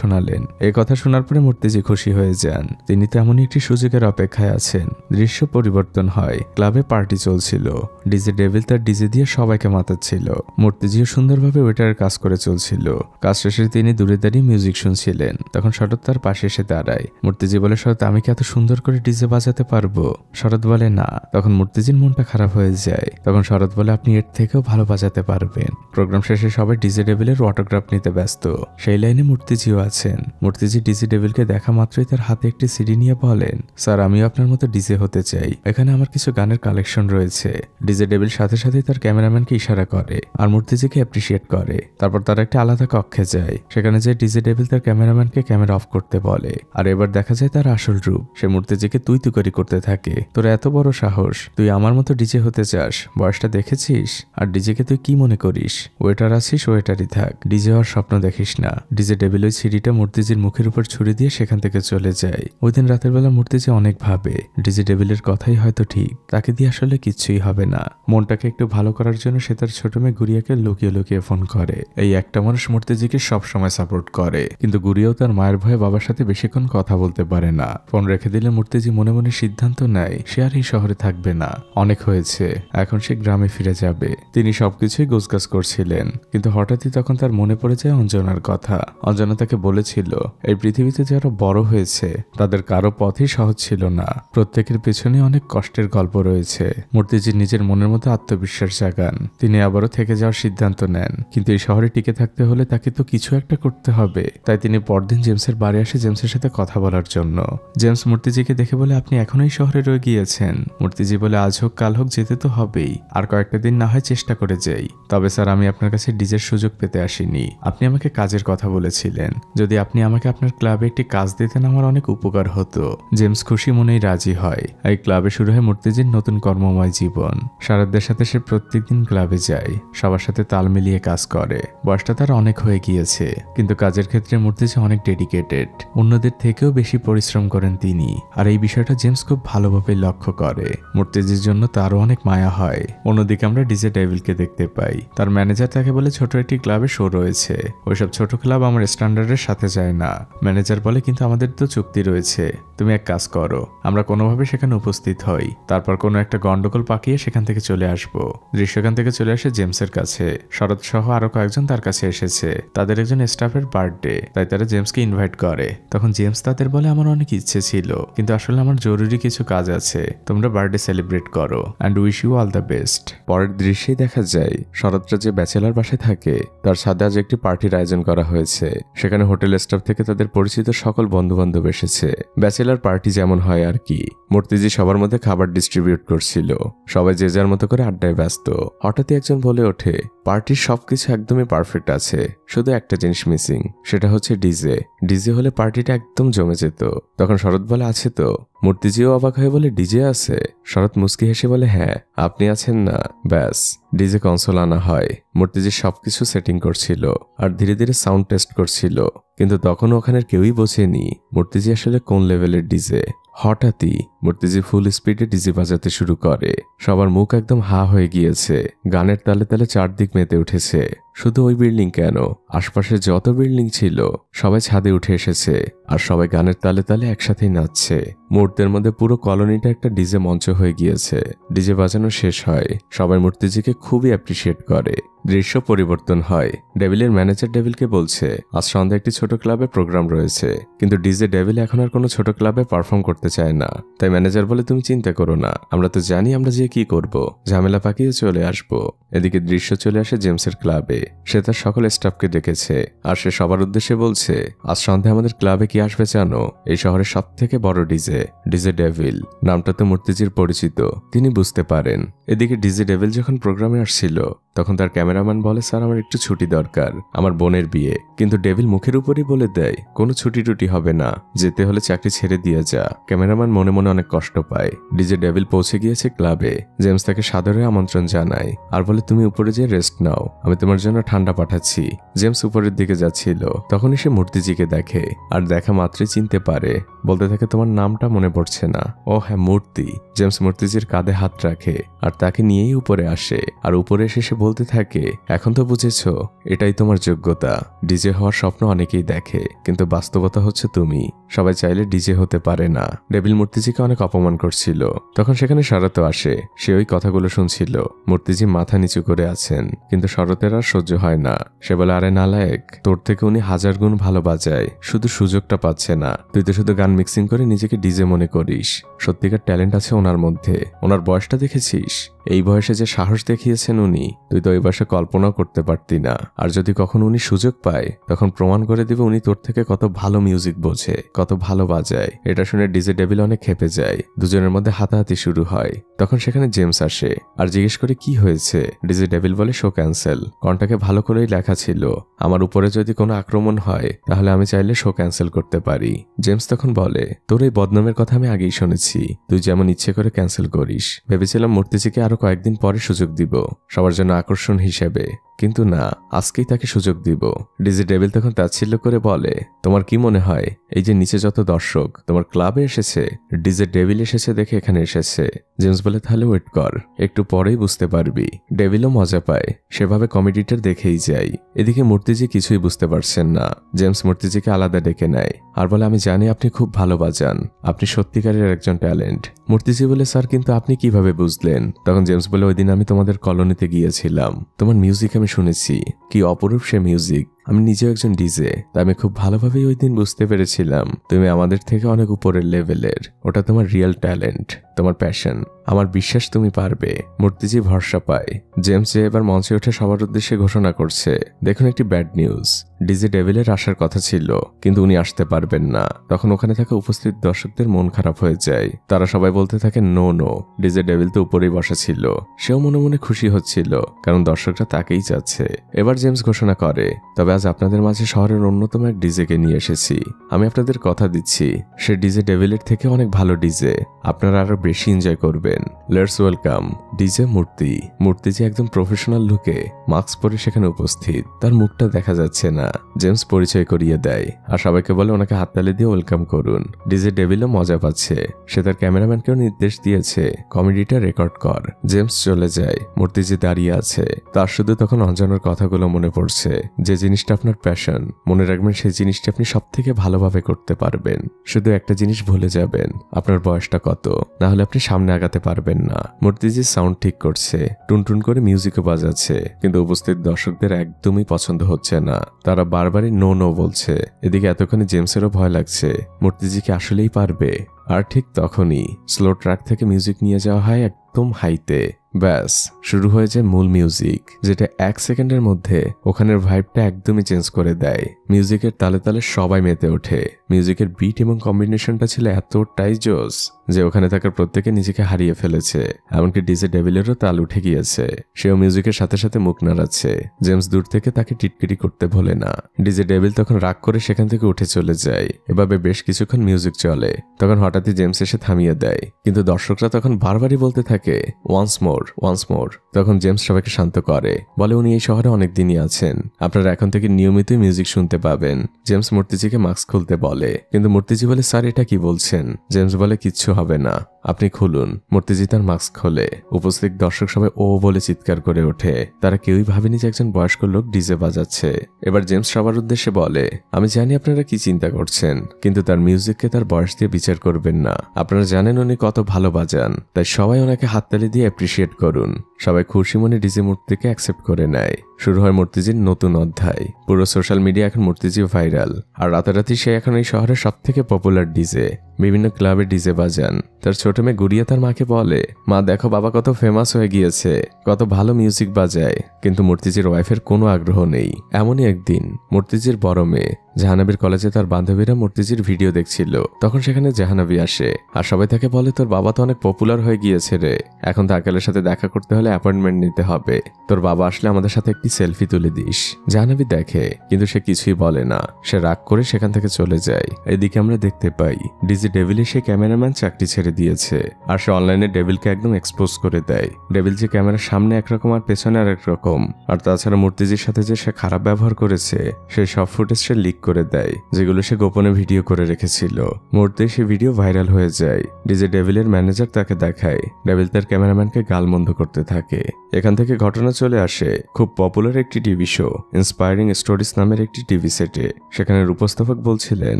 শোনালেন। এই কথা শোনার পরে মূর্তিজি খুশি হয়ে যান। তিনি তো এমনই একটি সুযোগের অপেক্ষায় আছেন। দৃশ্য পরিবর্তন হয়। ক্লাবে পার্টি চলছিল। ডিজে ডেভিল তার ডিজে দিয়ে সবাইকে মাতাচ্ছিল। মূর্তিজিও সুন্দরভাবে ওয়েটারের কাজ করে চলছিল। কাজ শেষে তিনি দূরে দাঁড়িয়ে মিউজিক শুনছিলেন। তখন শরৎ তার পাশে এসে দাঁড়ায়। মূর্তিজি বলে, শরৎ, আমি কি এত সুন্দর করে ডিজে বাজাতে পারবো? শরৎ বলে, না। তখন মূর্তিজির মনটা খারাপ হয়ে যায়। তখন শরৎ বলে, আপনি এর থেকেও ভালো বাজাতে পারবেন। প্রোগ্রাম শেষে সবাই ডিজে ডেভিলের অটোগ্রাফ নিতে ব্যস্ত। সেই লাইনে মূর্তিজিও আছেন। মূর্তিজি ডিজে ডেভিলকে দেখা মাত্রই তার হাতে একটি সিডি নিয়ে বলেন, স্যার, আমিও আপনার মতো ডিজে হতে চাই, এখানে আমার কিছু গানের কালেকশন রয়েছে। ডিজে ডেভিল সাথে সাথে তার ক্যামেরাম্যানকে ইশারা করে আর মূর্তিজিকে অ্যাপ্রিশিয়েট করে। তারপর তারা একটা আলাদা কক্ষে যায়। সেখানে যে ডিজে ডেভিল তার ক্যামেরাম্যানকে ক্যামেরা অফ করতে বলে, আর এবার দেখা যায় তার আসল রূপ। সে মূর্তিজিকে তুই তুকারি করতে থাকে, তোর এত বড় সাহস, তুই আমার মতো ডিজে হতে চাস? বয়সটা দেখেছিস? আর ডিজেকে তুই কি মনে করিস? ওয়েটার আছিস, ওয়েটারই থাক, ডিজে হওয়ার স্বপ্ন দেখিস না। ডিজে ডেভিল ওই সিডিটা মূর্তিজির মুখের উপর ছুরি দিয়ে সেখান থেকে চলে যায়। ওই দিন রাতের বেলা মূর্তিজি অনেক ভাবে, ডিজে ডেভিলের কথাই হয়তো ঠিক, তাকে দিয়ে আসলে কিচ্ছুই হবে না। মনটাকে একটু ভালো করার জন্য সে তার ছোট মেয়ে গুড়িয়াকে লুকিয়ে লুকিয়ে ফোন করে। এই একটা মানুষ মূর্তিজিকে সবসময় সাপোর্ট করে, কিন্তু গুড়িয়াও তার মায়ের ভয়ে বাবার সাথে বেশিক্ষণ কথা বলতে পারে না। ফোন রেখে দিলে মূর্তিজি মনে মনে সিদ্ধান্ত নেয় সে আর এই শহরে থাকবে না, অনেক হয়েছে, এখন সে গ্রামে ফিরে যাবে। তিনি সবকিছুই গোছগাছ করছিলেন, কিন্তু হঠাৎই তখন তার মনে পড়ে যায় অঞ্জনার কথা। অঞ্জনা তাকে বলেছিল, এই পৃথিবীতে যারা বড় হয়েছে তাদের কারো পথই সহজ ছিল না, প্রত্যেকের পেছনে অনেক কষ্টের গল্প রয়েছে। মূর্তিজি নিজের মনের মধ্যে আত্মবিশ্বাস জাগান। তিনি আবারও থেকে যাওয়ার সিদ্ধান্ত নেন, কিন্তু এই শহরে টিকে থাকতে হলে তাকে তো কিছু একটা করতে হবে। তাই তিনি পরদিন জেমসের বাড়ি আসে জেমসের সাথে কথা বলার জন্য। জেমস মূর্তিজিকে দেখে বলে, আপনি এখনো এই শহরে রয়ে গিয়েছেন? মূর্তিজি বলে, আজ হোক কাল হোক যেতে তো হবেই, আর কয়েকটা দিন না হয় চেষ্টা করে যাই। তবে স্যার, আমি আপনার কাছে ডিজের সুযোগ পেতে আসিনি, আপনি আমাকে কাজের কথা বলেছিলেন, যদি আপনি আমাকে আপনার ক্লাবে একটি কাজ দিতেন আমার অনেক উপকার হতো। জেমস খুশি মনেই রাজি হয়। এই ক্লাবে শুরু হয় মূর্তিজির নতুন কর্মময় জীবন। শরৎদের সাথে সে প্রত্যেকদিন ক্লাবে যায়, সবার সাথে তাল মিলিয়ে কাজ করে। বয়সটা তার অনেক হয়ে গিয়েছে, কিন্তু কাজের ক্ষেত্রে মূর্তিজি অনেক ডেডিকেটেড, অন্যদের থেকেও বেশি পরিশ্রম করেন তিনি। আর এই বিষয়টা জেমস খুব ভালোভাবে লক্ষ্য করে। মূর্তিজির জন্য তারও অনেক মায়া হয়। অন্যদিকে আমরা ডিজে ডেভিলকে দেখতে পাই। তার ম্যানেজার তাকে বলে, ছোট একটি ক্লাবে শো রয়েছে, ওইসব ছোট ক্লাব আমার স্ট্যান্ডার্ডের সাথে যায় না। ম্যানেজার বলে, কিন্তু আমাদের তো চুক্তি রয়েছে, তুমি এক কাজ করো, আমরা কোনোভাবে সেখানে উপস্থিত হই, তারপর কোনো একটা গন্ডগোল পাকিয়ে সেখান থেকে চলে আসবো। দৃশ্যখান থেকে চলে আসে জেমসের কাছে। শরৎ সহ আরো কয়েকজন তার কাছে এসেছে। তাদের একজন স্টাফের বার্থডে, তাই তারা জেমসকে ইনভাইট করে। তখন জেমস তাদের বলে, আমার অনেক ইচ্ছে ছিল, কিন্তু আসলে আমার জরুরি কিছু কাজ আছে, তোমরা বার্থডে সেলিব্রেট করো and wish you all the best. পরের দৃশ্যেই দেখা যায় শরৎরা যে ব্যাচেলার বাসায় থাকে তার সাথে আজ একটি পার্টির আয়োজন করা হয়েছে। সেখানে হোটেল স্টাফ থেকে তাদের পরিচিত সকল বন্ধু বান্ধব এসেছে। ব্যাচেলার পার্টি যেমন হয় আর কি। মূর্তিজি সবার মধ্যে খাবার ডিস্ট্রিবিউট করছিল। সবাই যে যার মতো করে আড্ডায় ব্যস্ত। হঠাৎই একজন একজন বলে ওঠে, পার্টির সবকিছু একদমই পারফেক্ট আছে, শুধু একটা জিনিস মিসিং, সেটা হচ্ছে ডিজে। ডিজে হলে পার্টিটা একদম জমে যেত। তখন শরৎ বলে, আছে তো। মূর্তিজিও অবাক হয়ে বলে, ডিজে আছে? শরৎ মুস্কি হেসে বলে, হ্যাঁ, আপনি আছেন না। ব্যাস, ডিজে কনসোল আনা হয়। মূর্তিজি সবকিছু সেটিং করছিল আর ধীরে ধীরে সাউন্ড টেস্ট করছিল, কিন্তু তখনও ওখানে কেউই বোঝেনি মূর্তিজি আসলে কোন লেভেলের ডিজে। হঠাৎই মূর্তিজি ফুল স্পিডে ডিজে বাজাতে শুরু করে। সবার মুখ একদম হা হয়ে গিয়েছে। গানের তালে তালে চারদিক মেতে উঠেছে। শুধু ওই বিল্ডিং কেন, আশপাশে যত বিল্ডিং ছিল সবাই ছাদে উঠে এসেছে আর সবাই গানের তালে তালে একসাথেই নাচছে। মুহূর্তের মধ্যে পুরো কলোনিটা একটা ডিজে মঞ্চ হয়ে গিয়েছে। ডিজে বাজানো শেষ হয়, সবাই মূর্তিজিকে খুবই অ্যাপ্রিসিয়েট করে। দৃশ্য পরিবর্তন হয়। ডেভিলের ম্যানেজার ডেভিলকে বলছে, আজ সন্ধ্যায় একটি ছোট ক্লাবে প্রোগ্রাম রয়েছে, কিন্তু ডিজে ডেভিল এখন আর কোনো ছোট ক্লাবে পারফর্ম করতে চায় না। তাই ম্যানেজার বলে, তুমি চিন্তা করো না, আমরা তো জানি আমরা যে কি করব, ঝামেলা পাকিয়ে চলে আসব। এদিকে দৃশ্য চলে আসে জেমসের ক্লাবে। সে তার সকল স্টাফকে ডেকেছে আর সে সবার উদ্দেশ্যে বলছে, আজ সন্ধ্যায় আমাদের ক্লাবে কি আসবে জানো? এই শহরের সব থেকে বড় ডিজে, ডিজে ডেভিল। নামটা তো মূর্তিজির পরিচিত, তিনি বুঝতে পারেন। এদিকে ডিজে ডেভিল যখন প্রোগ্রামে আসছিল তখন তার ক্যামেরাম্যান বলে, স্যার আমার একটু ছুটি দরকার, আমার বোনের বিয়ে। কিন্তু ডেভিল মুখের উপরই বলে দেয়, কোনো ছুটি টুটি হবে না, যেতে হলে চাকরি ছেড়ে দিয়ে যা। ক্যামেরাম্যান মনে মনে অনেক কষ্ট পায়। ডিজে ডেভিল পৌঁছে গিয়েছে ক্লাবে। জেমস তাকে সাদরে আমন্ত্রণ জানায় আর বলে, তুমি উপরে যেয়ে রেস্ট নাও, আমি তোমার জন্য ঠান্ডা পাঠাচ্ছি। জেমস উপরের দিকে যাচ্ছিল, তখনই সে মূর্তিজিকে দেখে আর দেখা মাত্রই চিনতে পারে। বলতে থাকে, তোমার নামটা মনে পড়ছে না। ও হ্যাঁ, মূর্তি। জেমস মূর্তিজির কাঁধে হাত রাখে আর তাকে নিয়েই উপরে আসে। আর উপরে এসে সে বলতে থাকে, এখন তো বুঝেছো, এটাই তোমার যোগ্যতা। ডিজে হওয়ার স্বপ্ন অনেকেই দেখে, কিন্তু বাস্তবতা হচ্ছে তুমি। সবাই চাইলে ডিজে হতে পারে না। ডেভিল মূর্তিজিকে অনেক অপমান করছিল। তখন সেখানে শরৎও আসে। সে ওই কথাগুলো শুনছিল। মূর্তিজি মাথা নিচু করে আছেন, কিন্তু শরতের আর সহ্য হয় না। সে বলে, আরে নালায়েক, তোর থেকে উনি 1000 গুণ ভালো বাজায়, শুধু সুযোগটা পাচ্ছে না। তুই তো শুধু গান মিক্সিং করে নিজেকে ডিজে মনে করিস। সত্যিকার ট্যালেন্ট আছে ওনার মধ্যে। ওনার বয়সটা দেখেছিস? এই বয়সে যে সাহস দেখিয়েছেন উনি, তুই তো ওই বয়সে কল্পনাও করতে পারতি না। আর যদি কখন উনি সুযোগ পায় তখন প্রমাণ করে দিবে উনি তোর থেকে কত ভালো মিউজিক বোঝে, কত ভালো বাজায়। এটা শুনে ডিজে ডেভিল অনেক খেপে যায়। দুজনের মধ্যে হাতাহাতি শুরু হয়। তখন সেখানে জেমস আসে আর জিজ্ঞেস করে, কি হয়েছে? ডিজে ডেভিল বলে, শো ক্যান্সেল। কন্টাকে ভালো করেই লেখা ছিল, আমার উপরে যদি কোনো আক্রমণ হয় তাহলে আমি চাইলে শো ক্যান্সেল করতে পারি। জেমস তখন বলে, তোর এই বদনামের কথা আমি আগেই শুনেছি, তুই যেমন ইচ্ছে করে ক্যান্সেল করিস। ভেবেছিলাম মূর্তিজিকে আরো কয়েকদিন পরে সুযোগ দিব, সবার জন্য আকর্ষণ হিসেবে, কিন্তু না, আজকেই তাকে সুযোগ দিব। ডিজে ডেভিল তখন তাচ্ছিল্য করে বলে, তোমার কি মনে হয় এই যে নিচে যত দর্শক তোমার ক্লাবে এসেছে, ডিজে ডেভিল এসেছে দেখে এখানে এসেছে? জেমস বলে, তাহলে ওয়েট কর, একটু পরেই বুঝতে পারবি। ডেভিলও মজা পায়, সেভাবে কমেডিটার দেখেই যায়। এদিকে মূর্তিজি কিছুই বুঝতে পারছেন না। জেমস মূর্তিজিকে আলাদা ডেকে নেয় আর বলে, আমি জানি আপনি খুব ভালো বাজান, আপনি সত্যিকারের একজন ট্যালেন্ট। মূর্তিজি বলে, স্যার কিন্তু আপনি কিভাবে বুঝলেন? তখন জেমস বলে, ওই দিন আমি তোমাদের কলোনিতে গিয়েছিলাম, তোমার মিউজিক আমি শুনেছি, কি অপরূপ সে মিউজিক। আমি নিজেও একজন ডিজে, তাই আমি খুব ভালোভাবেই ওই দিন বুঝতে পেরেছিলাম তুমি আমাদের থেকে অনেক উপরের লেভেলের। ওটা তোমার রিয়েল ট্যালেন্ট, তোমার প্যাশন। আমার বিশ্বাস তুমি পারবে। মূর্তিজি ভরসা পায়। জেমস যে এবার মঞ্চে উঠে সবার উদ্দেশ্যে ঘোষণা করছে, দেখুন একটি ব্যাড নিউজ, ডিজে ডেভিলের আসার কথা ছিল কিন্তু উনি আসতে পারবেন না। তখন ওখানে থাকা উপস্থিত দর্শকদের মন খারাপ হয়ে যায়। তারা সবাই বলতে থাকে, নো নো, ডিজে ডেভিল তো উপরেই বসা ছিল। সেও মনে মনে খুশি হচ্ছিল, কারণ দর্শকরা তাকেই চাচ্ছে। এবার জেমস ঘোষণা করে, তবে আজ আপনাদের মাঝে শহরের অন্যতম এক ডিজেকে নিয়ে এসেছি। আমি আপনাদের কথা দিচ্ছি, সে ডিজে ডেভিলের থেকে অনেক ভালো ডিজে, আপনারা আরো বেশি এনজয় করবেন। লেটস ওয়েলকাম ডিজে মূর্তি। মূর্তিজি একদম প্রফেশনাল লুকে মাস্ক পরে সেখানে উপস্থিত, তার মুখটা দেখা যাচ্ছে না। জেমস পরিচয় করিয়ে দেয় আর সবাইকে বলে ওনাকে হাততালি দিয়ে ওয়েলকাম করুন। ডিজে ডেভিলও মজা পাচ্ছে। সে তার ক্যামেরাম্যানকেও নির্দেশ দিয়েছে, কমেডিটা রেকর্ড কর। জেমস চলে যায়। মূর্তিজি দাঁড়িয়ে আছে। তার শুধু তখন অঞ্জনার কথাগুলো মনে পড়ছে। যে জিনিসটা আপনার প্যাশন, মনে রাখবেন সেই জিনিসটা আপনি সব থেকে ভালোভাবে করতে পারবেন। শুধু একটা জিনিস ভুলে যাবেন, আপনার বয়সটা কত, না হলে আপনি সামনে আগাতে পারবেন না। মূর্তিজি সাউন্ড ঠিক করছে, টুনটুন করে মিউজিকও বাজাচ্ছে, কিন্তু উপস্থিত দর্শকদের একদমই পছন্দ হচ্ছে না। তারা বারবারই নো নো বলছে। এদিকে এতক্ষণে জেমসেরও ভয় লাগছে, মূর্তিজি কি আসলেই পারবে? আর ঠিক তখনই স্লো ট্র্যাক থেকে মিউজিক নিয়ে যাওয়া হয় একদম হাইতে। ব্যাস, শুরু হয়ে যায় মূল মিউজিক, যেটা 1 সেকেন্ডের মধ্যে ওখানের ভাইবটা একদমই চেঞ্জ করে দেয়। মিউজিকের তালে তালে সবাই মেতে ওঠে। মিউজিকের বিট এবং কম্বিনেশনটা ছিল এতটাই জোস যে ওখানে থাকার প্রত্যেকে নিজেকে হারিয়ে ফেলেছে। এমনকি ডিজে ডেভিলেরও তাল উঠে গিয়েছে, সেও মিউজিকের সাথে সাথে মুখ নাড়াচ্ছে। জেমস দূর থেকে তাকে টিটকিরি করতে ভোলে না। ডিজে ডেভিল তখন রাগ করে সেখান থেকে উঠে চলে যায়। এভাবে বেশ কিছুক্ষণ মিউজিক চলে। তখন হঠাৎই জেমস এসে থামিয়ে দেয়, কিন্তু দর্শকরা তখন বারবারই বলতে থাকে ওয়ান্স মোর ওয়ান্স মোর। তখন জেমস সবাইকে শান্ত করে, বলে উনি এই শহরে অনেক দিনই আছেন, আপনারা এখন থেকে নিয়মিতই মিউজিক শুনতে পাবেন। জেমস মূর্তিজিকে মাস্ক খুলতে বলে, কিন্তু মূর্তিজি বলে স্যার এটা কি বলছেন? জেমস বলে কিচ্ছু হবে না, আপনি খুলুন। মূর্তিজি তার মাস্ক খোলে। উপস্থিত দর্শক সবাই ও বলে চিৎকার করে ওঠে। তারা কেউই ভাবেনি যে একজন বয়স্ক লোক ডিজে বাজাচ্ছে। এবার জেমস সবার উদ্দেশ্যে বলে, আমি জানি আপনারা কি চিন্তা করছেন, কিন্তু তার মিউজিককে তার বয়স দিয়ে বিচার করবেন না। আপনারা জানেন উনি কত ভালো বাজান, তাই সবাই ওনাকে হাততালি দিয়ে অ্যাপ্রিসিয়েট করুন। সবাই খুশি মনে ডিজে মূর্তিকে অ্যাকসেপ্ট করে নেয়। শুরু হয় মূর্তিজির নতুন অধ্যায়। পুরো সোশ্যাল মিডিয়া এখন মূর্তিজি ভাইরাল, আর রাতারাতি সে এখন এই শহরের সব থেকে পপুলার ডিজে। বিভিন্ন ক্লাবে ডিজে বাজান। তার ছোট মেয়ে গুড়িয়া তার মাকে বলে, মা দেখো বাবা কত ফেমাস হয়ে গিয়েছে, কত ভালো মিউজিক বাজায়। কিন্তু মূর্তিজির ওয়াইফের কোনো আগ্রহ নেই। এমনই একদিন মূর্তিজির বড় মেয়ে জাহানাবীর কলেজে তার বান্ধবীরা মূর্তিজির ভিডিও দেখছিল। তখন সেখানে জাহানাবী আসে, আর সবাই তাকে বলে, তোর বাবা তো অনেক পপুলার হয়ে গিয়েছে রে, এখন তো আঙ্কেলের সাথে দেখা করতে হলে অ্যাপয়েন্টমেন্ট নিতে হবে। তোর বাবা আসলে আমাদের সাথে একটি সেলফি তুলে দিস। জাহানাবী দেখে, কিন্তু সে কিছুই বলে না। সে রাগ করে সেখান থেকে চলে যায়। এদিকে আমরা দেখতে পাই ডিজে ডেভিলে সে ক্যামেরাম্যান চাকরি ছেড়ে দিয়েছে, আর সে অনলাইনে ডেভিলকে একদম এক্সপোজ করে দেয়। ডেভিল যে ক্যামেরার সামনে একরকম আর পেছনে আর একরকম। আর তাছাড়া মূর্তিজির সাথে যে সে খারাপ ব্যবহার করেছে সেই সব ফুটেজ সে লিক করে দেয়, যেগুলো সে গোপনে ভিডিও করে রেখেছিল। মুহূর্তেই সে ভিডিও ভাইরাল হয়ে যায়। ডিজে ডেভিলের ম্যানেজার তাকে দেখায়। ডেভিল তার ক্যামেরাম্যানকে গালমন্দ করতে থাকে। এখান থেকে ঘটনা চলে আসে খুব পপুলার একটি টিভি শো ইন্সপায়ারিং স্টোরিজ নামের একটি টিভি সেটে। সেখানের উপস্থাপক বলছিলেন,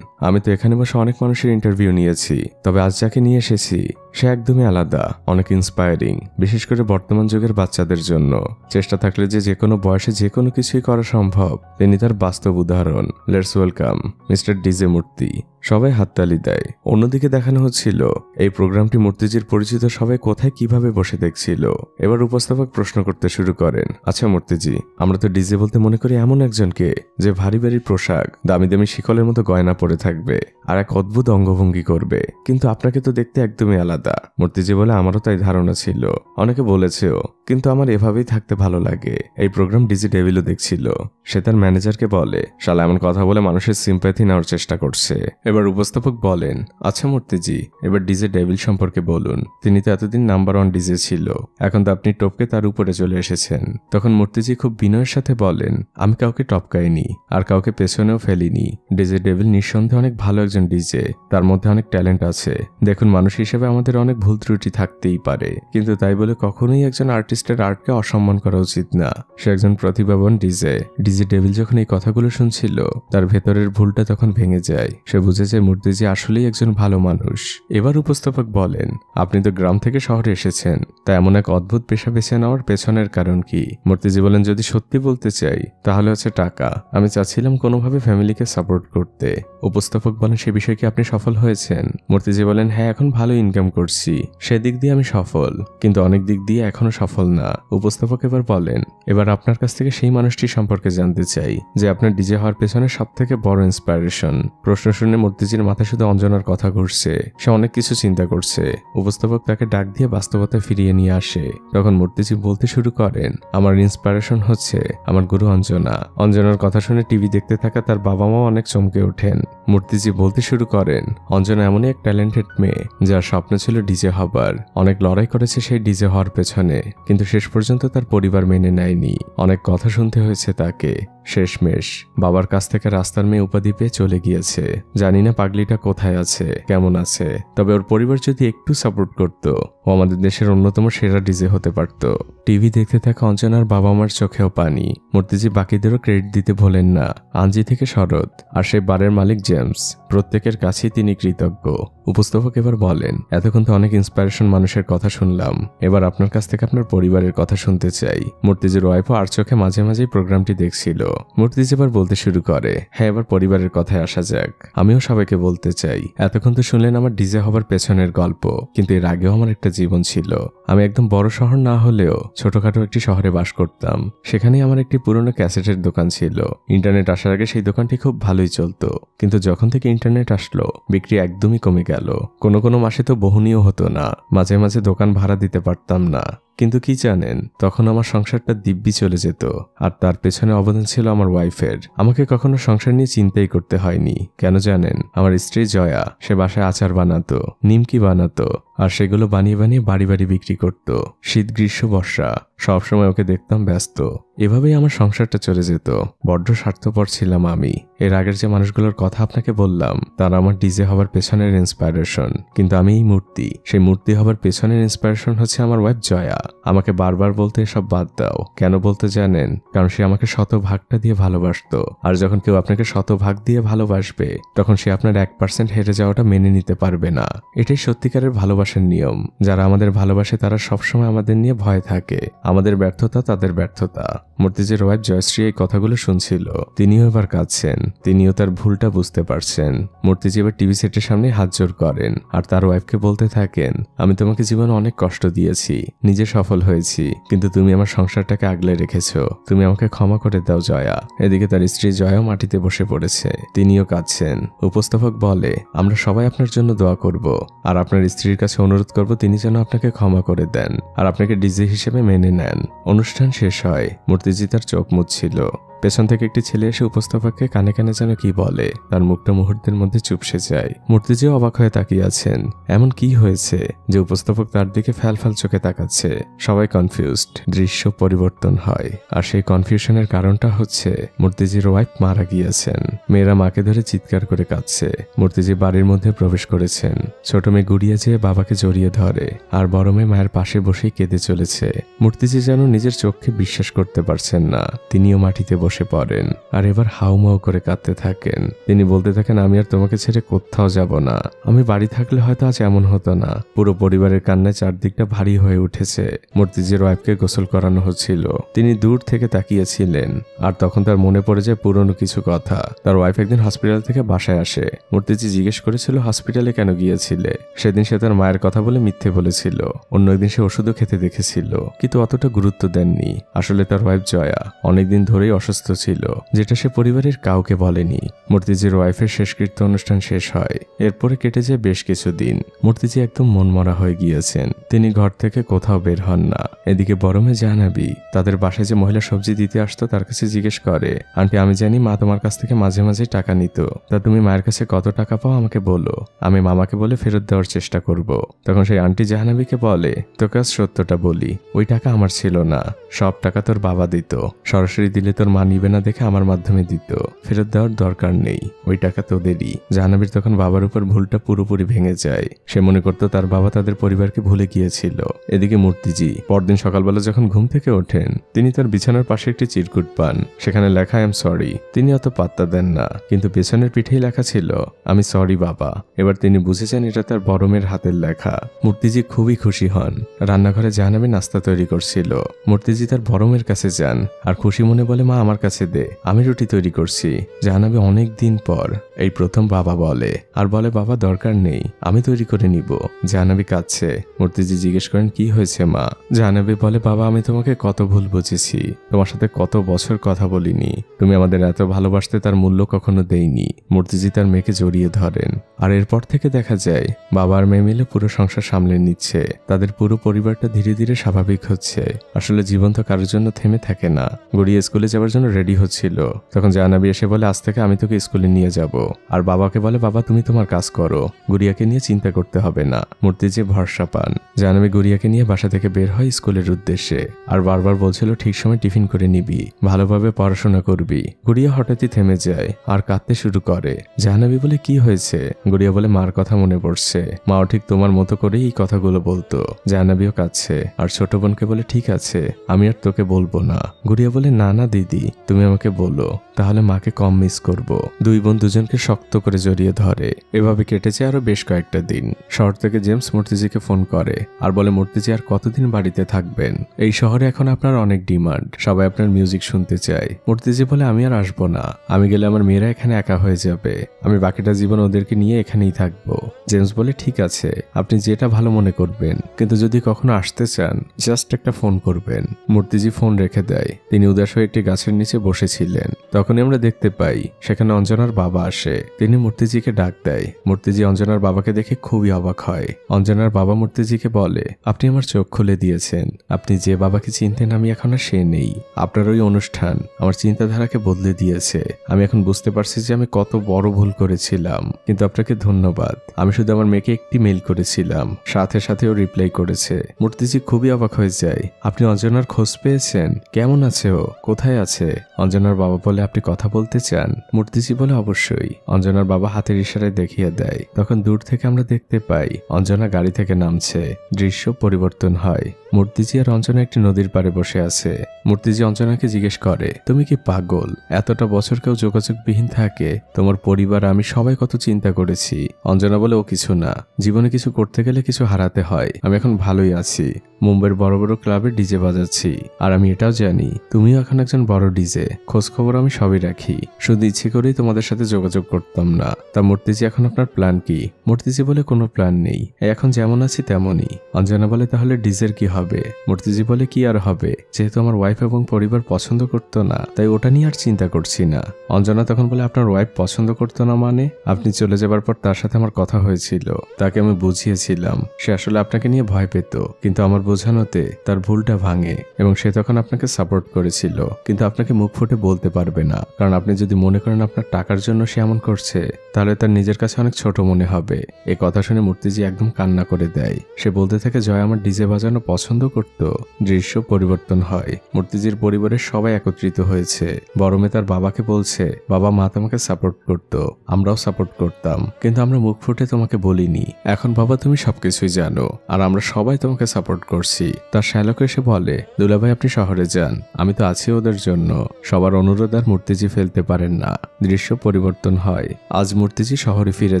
আমি তো এখানে বসে অনেক মানুষের ইন্টারভিউ নিয়েছি, তবে আজ যাকে নিয়ে এসেছি সে একদমই আলাদা, অনেক ইন্সপায়ারিং, বিশেষ করে বর্তমান যুগের বাচ্চাদের জন্য। চেষ্টা থাকলে যে কোনো বয়সে যে কোনো কিছুই করা সম্ভব, তিনি তার বাস্তব উদাহরণ। লেটস ওয়েলকাম মিস্টার ডিজে মূর্তি। সবাই হাততালি দেয়। অন্যদিকে দেখানো হচ্ছিল এই প্রোগ্রামটি মূর্তিজির পরিচিত সবাই কোথায় কিভাবে বসে দেখছিল। এবার উপস্থাপক প্রশ্ন করতে শুরু করেন, আচ্ছা মূর্তিজি, আমরা তো ডিজে বলতে মনে করি এমন একজনকে যে ভারী ভারী পোশাক, দামি দামি শিকলের মতো গয়না পরে থাকবে আর এক অদ্ভুত অঙ্গভঙ্গি করবে, কিন্তু আপনাকে তো দেখতে একদমই আলাদা। মূর্তিজি বলে, আমারও তাই ধারণা ছিল, অনেকে বলেছেও, কিন্তু আমার এভাবেই থাকতে ভালো লাগে। এই প্রোগ্রাম ডিজে ডেভিলও দেখছিল। সে তার ম্যানেজারকে বলে, শালা এমন কথা বলে মানুষের সিম্প্যাথি নেওয়ার চেষ্টা করছে। এবার উপস্থাপক বলেন, আচ্ছা মূর্তিজি, এবার ডিজে ডেভিল সম্পর্কে বলুন। তিনি তো এতদিন নাম্বার 1 ডিজে ছিল, এখন তো আপনি টপকে তার উপরে চলে এসেছেন। তখন মূর্তিজি খুব বিনয়ের সাথে বলেন, আমি কাউকে টপকাইনি আর কাউকে পেছনেও ফেলিনি। ডিজে ডেভিল নিঃসন্দেহে অনেক ভালো একজন ডিজে, তার মধ্যে অনেক ট্যালেন্ট আছে। দেখুন, মানুষ হিসেবে আমাদের অনেক ভুল ত্রুটি থাকতেই পারে, কিন্তু তাই বলে কখনোই একজন আর্টিস্টের আর্টকে অসম্মান করা উচিত না। সে একজন প্রতিভাবান ডিজে। ডিজে ডেভিল যখন এই কথাগুলো শুনছিল, তার ভেতরের ভুলটা তখন ভেঙে যায়। সে বুঝেছে মূর্তিজি আসলেই একজন ভালো মানুষ। এবার উপস্থাপক বলেন, আপনি তো গ্রাম থেকে শহরে এসেছেন, তা এমন এক অদ্ভুত পেশা বেছে নেওয়ার পেছনের কারণ কি? মূর্তিজি বলেন, যদি সত্যি বলতে চাই তাহলে হচ্ছে টাকা। আমি চাচ্ছিলাম কোনোভাবে ফ্যামিলিকে সাপোর্ট করতে। উপস্থাপক বলেন, সে বিষয়ে কি আপনি সফল হয়েছেন? মূর্তিজি বলেন, হ্যাঁ, এখন ভালো ইনকাম করছি, সেদিক দিয়ে আমি সফল, কিন্তু অনেক দিক দিয়ে এখনো সফল না। উপস্থাপক এবার বলেন, এবার আপনার কাছ থেকে সেই মানুষটি সম্পর্কে জানতে চাই যে আপনার ডিজে হওয়ার পেছনে সব থেকে বড় ইন্সপায়ারেশন। প্রশ্ন শুনে মূর্তিজির মাথায় শুধু অঞ্জনার কথা ঘুরছে। সে অনেক কিছু চিন্তা করছে। উপস্থাপক তাকে ডাক দিয়ে বাস্তবতায় ফিরিয়ে নিয়ে আসে। তখন মূর্তিজি বলতে শুরু করেন, আমার ইন্সপায়ারেশন হচ্ছে আমার গুরু অঞ্জনা। অঞ্জনার কথা শুনে টিভি দেখতে থাকা তার বাবা মাও অনেক চমকে ওঠেন। মূর্তিজি বলতে শুরু করেন, অঞ্জনা এমনই এক ট্যালেন্টেড মেয়ে যার স্বপ্ন ছিল ডিজে হবার। অনেক লড়াই করেছে সেই ডিজে হওয়ার পেছনে, কিন্তু শেষ পর্যন্ত তার পরিবার মেনে নেয়নি। অনেক কথা শুনতে হয়েছে তাকে। শেষমেশ বাবার কাছ থেকে রাস্তার মেয়ে উপাধি পেয়ে চলে গিয়েছে। জানি না পাগলিটা কোথায় আছে, কেমন আছে, তবে ওর পরিবার যদি একটু সাপোর্ট করত, ও আমাদের দেশের অন্যতম সেরা ডিজে হতে পারত। টিভি দেখতে থাকা অঞ্জনার বাবা মার চোখেও পানি। মূর্তিজি বাকিদেরও ক্রেডিট দিতে ভোলেন না, আঞ্জি থেকে শরৎ আর সেই বারের মালিক জেমস, প্রত্যেকের কাছেই তিনি কৃতজ্ঞ। উপস্থাপক এবার বলেন, এতক্ষণ তো অনেক ইন্সপায়ারেশন মানুষের কথা শুনলাম, এবার আপনার কাছ থেকে আপনার পরিবারের কথা শুনতে চাই। মূর্তিজির ওয়াইফও আর চোখে মাঝে মাঝেই প্রোগ্রামটি দেখছিল। মূর্তিজি এবার বলতে শুরু করে, হ্যাঁ এবার পরিবারের কথায় আসা যাক। আমিও সবাইকে বলতে চাই, এতক্ষণ তো শুনলেন আমার ডিজে হবার পেছনের গল্প, কিন্তু এর আগেও আমার একটা জীবন ছিল। আমি একদম বড় শহর না হলেও ছোটখাটো একটি শহরে বাস করতাম। সেখানেই আমার একটি পুরনো ক্যাসেটের দোকান ছিল। ইন্টারনেট আসার আগে সেই দোকানটি খুব ভালোই চলতো, কিন্তু যখন থেকে ইন্টারনেট আসলো বিক্রি একদমই কমে গেল। কোনো মাসে তো বহনীয় হতো না, মাঝে মাঝে দোকান ভাড়া দিতে পারতাম না। কিন্তু কি জানেন, তখন আমার সংসারটা দিব্যি চলে যেত, আর তার পেছনে অবদান ছিল আমার ওয়াইফের। আমাকে কখনো সংসার নিয়ে চিন্তাই করতে হয়নি। কেন জানেন, আমার স্ত্রী জয়া সে বাসায় আচার বানাতো, নিমকি বানাতো, আর সেগুলো বানিয়ে বানিয়ে বাড়ি বাড়ি বিক্রি করত। শীত গ্রীষ্ম বর্ষা সবসময় ওকে দেখতাম ব্যস্ত। এভাবেই আমার সংসারটা চলে যেত। বড্ড স্বার্থপর ছিলাম আমি। এর আগের যে মানুষগুলোর কথা আপনাকে বললাম তারা আমার ডিজে হবার পেছনের ইন্সপায়ারেশন, কিন্তু আমি এই মূর্তি, সেই মূর্তি হবার পেছনের ইন্সপায়ারেশন হচ্ছে আমার ওয়াইফ জয়া। আমাকে বারবার বলতে এসব বাদ দাও। কেন বলতে জানেন? কারণ সে আমাকে শতভাগটা দিয়ে ভালোবাসতো, আর যখন কেউ আপনাকে শতভাগ দিয়ে ভালোবাসবে তখন সে আপনার 1% হেরে যাওয়াটা মেনে নিতে পারবে না। এটাই সত্যিকারের ভালোবাসার নিয়ম। যারা আমাদের ভালোবাসে তারা সবসময় আমাদের নিয়ে ভয় থাকে, আমাদের ব্যর্থতা তাদের ব্যর্থতা। মূর্তিজির ওয়াইফ জয়শ্রী এই কথাগুলো শুনছিল। তিনিও এবার কাঁদছেন, তিনিও তার ভুলটা বুঝতে পারছেন। মূর্তিজি এবার টিভি সেটের সামনে হাত জোড় করেন আর তার ওয়াইফকে বলতে থাকেন, আমি তোমাকে জীবনে অনেক কষ্ট দিয়েছি, নিজে সফল হয়েছি, কিন্তু তুমি আমার সংসারটাকে আগলে রেখেছো। তুমি আমাকে ক্ষমা করে দাও জয়া। এদিকে তার স্ত্রী জয়াও মাটিতে বসে পড়েছে, তিনিও কাঁদছেন। উপস্থাপক বলে, আমরা সবাই আপনার জন্য দোয়া করব, আর আপনার স্ত্রীর কাছে অনুরোধ করব তিনি যেন আপনাকে ক্ষমা করে দেন আর আপনাকে ডিজে হিসেবে মেনে নেন। অনুষ্ঠান শেষ হয়। মূর্তিজি তার চোখ মুছছিল। পেছন থেকে একটি ছেলে এসে উপস্থাপককে কানে কানে যেন কি বলে। তার মুখটা মুহূর্তের মধ্যে চুপসে যায়। মূর্তিজিও অবাক হয়ে তাকিয়ে আছেন। এমন কি হয়েছে যে উপস্থাপক তার দিকে ফ্যালফ্যাল চোখে তাকাচ্ছে? সবাই কনফিউজড। দৃশ্য পরিবর্তন হয়, আর সেই কনফিউশনের কারণটা হচ্ছে মূর্তিজির ওয়াইফ মারা গিয়েছেন। মেয়েরা মাকে ধরে চিৎকার করে কাঁদছে। মূর্তিজি বাড়ির মধ্যে প্রবেশ করেছেন। ছোট মেয়ে গুড়িয়ে যেয়ে বাবাকে জড়িয়ে ধরে, আর বড় মেয়ে মায়ের পাশে বসেই কেঁদে চলেছে। মূর্তিজি যেন নিজের চোখকে বিশ্বাস করতে পারছেন না। তিনিও মাটিতে বসে পড়েন আর এবার হাউমাউ করে কাঁদতে থাকেন। তিনি বলতে থাকেন, আমি আর তোমাকে ছেড়ে কোথাও যাব না। আমি বাড়ি থাকলে হয়তো আজ এমন হতো না। পুরো পরিবারের কান্নায় চারদিকটা ভারী হয়ে উঠেছে। মূর্তিজির ওয়াইফকে গোসল করানো হচ্ছিল। তিনি দূর থেকে তাকিয়েছিলেন, আর তখন তার মনে পড়ে যায় পুরনো কিছু কথা। তার ওয়াইফ একদিন হসপিটাল থেকে বাসায় আসে। মূর্তিজি জিজ্ঞেস করেছিল হসপিটালে কেন গিয়েছিলে। সেদিন সে তার মায়ের কথা বলে মিথ্যে বলেছিল। অন্য একদিন সে ওষুধও খেতে দেখেছিল, কিন্তু অতটা গুরুত্ব দেননি। আসলে তার ওয়াইফ জয়া অনেকদিন ধরেই অসুস্থ ছিল, যেটা সে পরিবারের কাউকে বলেনি। মূর্তিজির ওয়াইফের শেষকৃত্য অনুষ্ঠান শেষ হয়। এরপরে কেটে যায় বেশ কিছুদিন। মূর্তিজি একদম মনমরা হয়ে গিয়েছেন। তিনি ঘর থেকে কোথাও বের হন না। এদিকে বড় মেয়ে জাহ্নবী তাদের বাসায় যে মহিলা সবজি দিতে আসতো তার কাছে জিজ্ঞেস করে, আন্টি আমি জানি মা তোমার কাছ থেকে মাঝে মাঝে টাকা নিত, তা তুমি মায়ের কাছে কত টাকা পাও আমাকে বলো, আমি মামাকে বলে ফেরত দেওয়ার চেষ্টা করব। তখন সেই আন্টি জাহ্নবীকে বলে, তোকে আজ সত্যটা বলি, ওই টাকা আমার ছিল না, সব টাকা তোর বাবা দিত। সরাসরি দিলে তোর মা নিবে না দেখে আমার মাধ্যমে দিত। ফেরত দেওয়ার দরকার নেই, ওই টাকা তোদেরই। জাহ্নবীর তখন বাবার উপর ভুলটা পুরোপুরি ভেঙে যায়। সে মনে করতো তার বাবা তাদের পরিবারকে ভুলে গিয়েছিল। এদিকে মূর্তিজি পরদিন সকালবেলা যখন ঘুম থেকে ওঠেন, তিনি তার বিছানার পাশে একটি চিরকুট পান। সেখানে লেখা আই এম সরি। তিনি অত পাত্তা দেন না, কিন্তু পেছনের পিঠেই লেখা ছিল, আমি সরি বাবা। এবার তিনি বুঝেছেন এটা তার বড় মেয়ের হাতের লেখা। মূর্তিজি খুবই খুশি হন। রান্নাঘরে জাহ্নবী নাস্তা তৈরি করছিল। মূর্তিজি তার বড় মেয়ের কাছে যান আর খুশি মনে বলে, মা আমার কাছে দে, আমি রুটি তৈরি করছি। জাহ্নবী অনেক দিন পর এই প্রথম বাবা বলে, আর বলে বাবা দরকার নেই, আমি তৈরি করে নিব। জাহ্নবী কাঁদছে। মূর্তিজি জিজ্ঞেস করেন, কি হয়েছে মা? জাহ্নবী বলে, বাবা আমি তোমাকে কত ভুল বুঝেছি, তোমার সাথে কত বছর কথা বলিনি, তুমি আমাদের এত ভালোবাসতে তার মূল্য কখনো দেইনি। মূর্তিজি তার মেয়েকে জড়িয়ে ধরেন। আর এরপর থেকে দেখা যায় বাবা আর মেয়ে মিলে পুরো সংসার সামলে নিচ্ছে। তাদের পুরো পরিবারটা ধীরে ধীরে স্বাভাবিক হচ্ছে। আসলে জীবন তো কারোর জন্য থেমে থাকে না। গড়িয়ে স্কুলে যাওয়ার জন্য রেডি হচ্ছিল, তখন জাহ্নবী এসে বলে, আজ থেকে আমি তোকে স্কুলে নিয়ে যাব। আর বাবাকে বলে, বাবা তুমি তোমার কাজ করো, গুড়িয়াকে নিয়ে চিন্তা করতে হবে না। মূর্তিজি ভরসা পান। জাহ্নবী গুড়িয়াকে নিয়ে বাসা থেকে বের হয় স্কুলের উদ্দেশ্যে, আর বারবার বলছিল ঠিক সময় টিফিন করে নিবি, ভালোভাবে পড়াশোনা করবি। গুড়িয়া হঠাৎই থেমে যায় আর কাঁদতে শুরু করে। জাহ্নবী বলে, কি হয়েছে? গুড়িয়া বলে, মার কথা মনে পড়ছে, মাও ঠিক তোমার মতো করেই এই কথাগুলো বলতো। জাহ্নবীও কাঁদছে আর ছোট বোনকে বলে, ঠিক আছে আমি আর তোকে বলবো না। গুড়িয়া বলে, না না দিদি তুমি আমাকে বলো, তাহলে মাকে কম মিস করব। দুই বোন দুজনকে শক্ত করে জড়িয়ে ধরে। এভাবে কেটেছে আরো বেশ কয়েকটা দিন। শহর থেকে জেমস মূর্তিজিকে ফোন করে আর বলে মূর্তিজি আর কতদিন বাড়িতে থাকবেন, এই শহরে এখন আপনার অনেক ডিমান্ড, সবাই আপনার মিউজিক শুনতে চায়। মূর্তিজি বলে আমি আর আসবো না, আমি গেলে আমার মেয়েরা এখানে একা হয়ে যাবে, আমি বাকিটা জীবন ওদেরকে নিয়ে এখানেই থাকবো। জেমস বলে ঠিক আছে, আপনি যেটা ভালো মনে করবেন, কিন্তু যদি কখনো আসতে চান জাস্ট একটা ফোন করবেন। মূর্তিজি ফোন রেখে দেয়। তিনি উদাস হয়ে একটি গাছের নিচে বসেছিলেন। তখনই আমরা দেখতে পাই সেখানে অঞ্জনার বাবা আসে। তিনি মূর্তিজিকে ডাক দেয়। মূর্তিজি অঞ্জনার বাবাকে দেখে খুবই অবাক হয়। অঞ্জনার বাবা মূর্তিজিকে বলে আপনি আমার চোখ খুলে দিয়েছেন, আপনি যে বাবাকে চিনতেন আমি এখন আর সে নেই। আপনার ওই অনুষ্ঠান আমার চিন্তাধারাকে বদলে দিয়েছে। আমি এখন বুঝতে পারছি যে আমি কত বড় ভুল করেছিলাম, কিন্তু আপনাকে ধন্যবাদ। আমি শুধু আমার মেয়েকে একটি মেইল করেছিলাম, সাথে সাথে ও রিপ্লাই করেছে। মূর্তিজি খুবই অবাক হয়ে যায়। আপনি অঞ্জনার খোঁজ পেয়েছেন? কেমন আছে ও? কোথায় আছে? অঞ্জনার বাবা বলে আপনি কথা বলতে চান? মূর্তিজি বলে অবশ্যই। অঞ্জনার বাবা হাতের ইশারায় দেখিয়ে দেয়। তখন দূর থেকে আমরা দেখতে পাই অঞ্জনা গাড়ি থেকে নামছে। দৃশ্য পরিবর্তন হয়। মূর্তিজি আর অঞ্জনা একটি নদীর পাড়ে বসে আছে। মূর্তিজি অঞ্জনাকে জিজ্ঞেস করে তুমি কি পাগল? এতটা বছর কেউ যোগাযোগবিহীন থাকে? তোমার পরিবার আমি সবাই কত চিন্তা করেছি। অঞ্জনা বলে ও কিছু না, জীবনে কিছু করতে গেলে কিছু হারাতে হয়। আমি এখন ভালোই আছি, মুম্বাইয়ের বড় বড় ক্লাবে ডিজে বাজাচ্ছি। আর আমি এটাও জানি তুমিও এখন একজন বড় ডিজে। খোঁজ খবর আমি সবই রাখি, শুধু ইচ্ছে করেই তোমাদের সাথে যোগাযোগ করতাম না। তা মূর্তিজি এখন আপনার প্ল্যান কি? মূর্তিজি বলে কোনো প্ল্যান নেই, এখন যেমন আছি তেমনই। অঞ্জনা বলে তাহলে ডিজের কি হবে? মূর্তিজি বলে কি আর হবে, যেহেতু আমার ওয়াইফ এবং পরিবার পছন্দ করতো না তাই ওটা নিয়ে আর চিন্তা করছি না। অঞ্জনা তখন বলে আপনার ওয়াইফ পছন্দ করতো না মানে? আপনি চলে যাবার পর তার সাথে আমার কথা হয়েছিল, তাকে আমি বুঝিয়েছিলাম সে আসলে আপনাকে নিয়ে ভয় পেত, কিন্তু আমার বোঝানোতে তার ভুলটা ভাঙে এবং সে তখন আপনাকে সাপোর্ট করেছিল। কিন্তু আপনাকে মুখ ফুটে বলতে পারবে না, কারণ আপনি যদি মনে করেন আপনার টাকার জন্য সে এমন করছে তাহলে তার নিজের কাছে অনেক ছোট মনে হবে। এই কথা শুনে মূর্তিজি একদম কান্না করে দেয়। সে বলতে থাকে জয় আমার ডিজে বাজানো পছন্দ করত। দৃশ্য পরিবর্তন হয়। মূর্তিজির পরিবারের সবাই একত্রিত হয়েছে। বড় মেয়ে তার বাবাকে বলছে বাবা মা তোমাকে সাপোর্ট করত, আমরাও সাপোর্ট করতাম, কিন্তু আমরা মুখ ফুটে তোমাকে বলিনি। এখন বাবা তুমি সবকিছুই জানো আর আমরা সবাই তোমাকে সাপোর্ট করছি। তার শ্যালক এসে বলে দুলাভাই আপনি শহরে যান, আমি তো আছি ওদের জন্য। সবার অনুরোধ আর মূর্তিজি ফেলতে পারেন না। দৃশ্য পরিবর্তন হয়। আজ মূর্তিজি শহরে ফিরে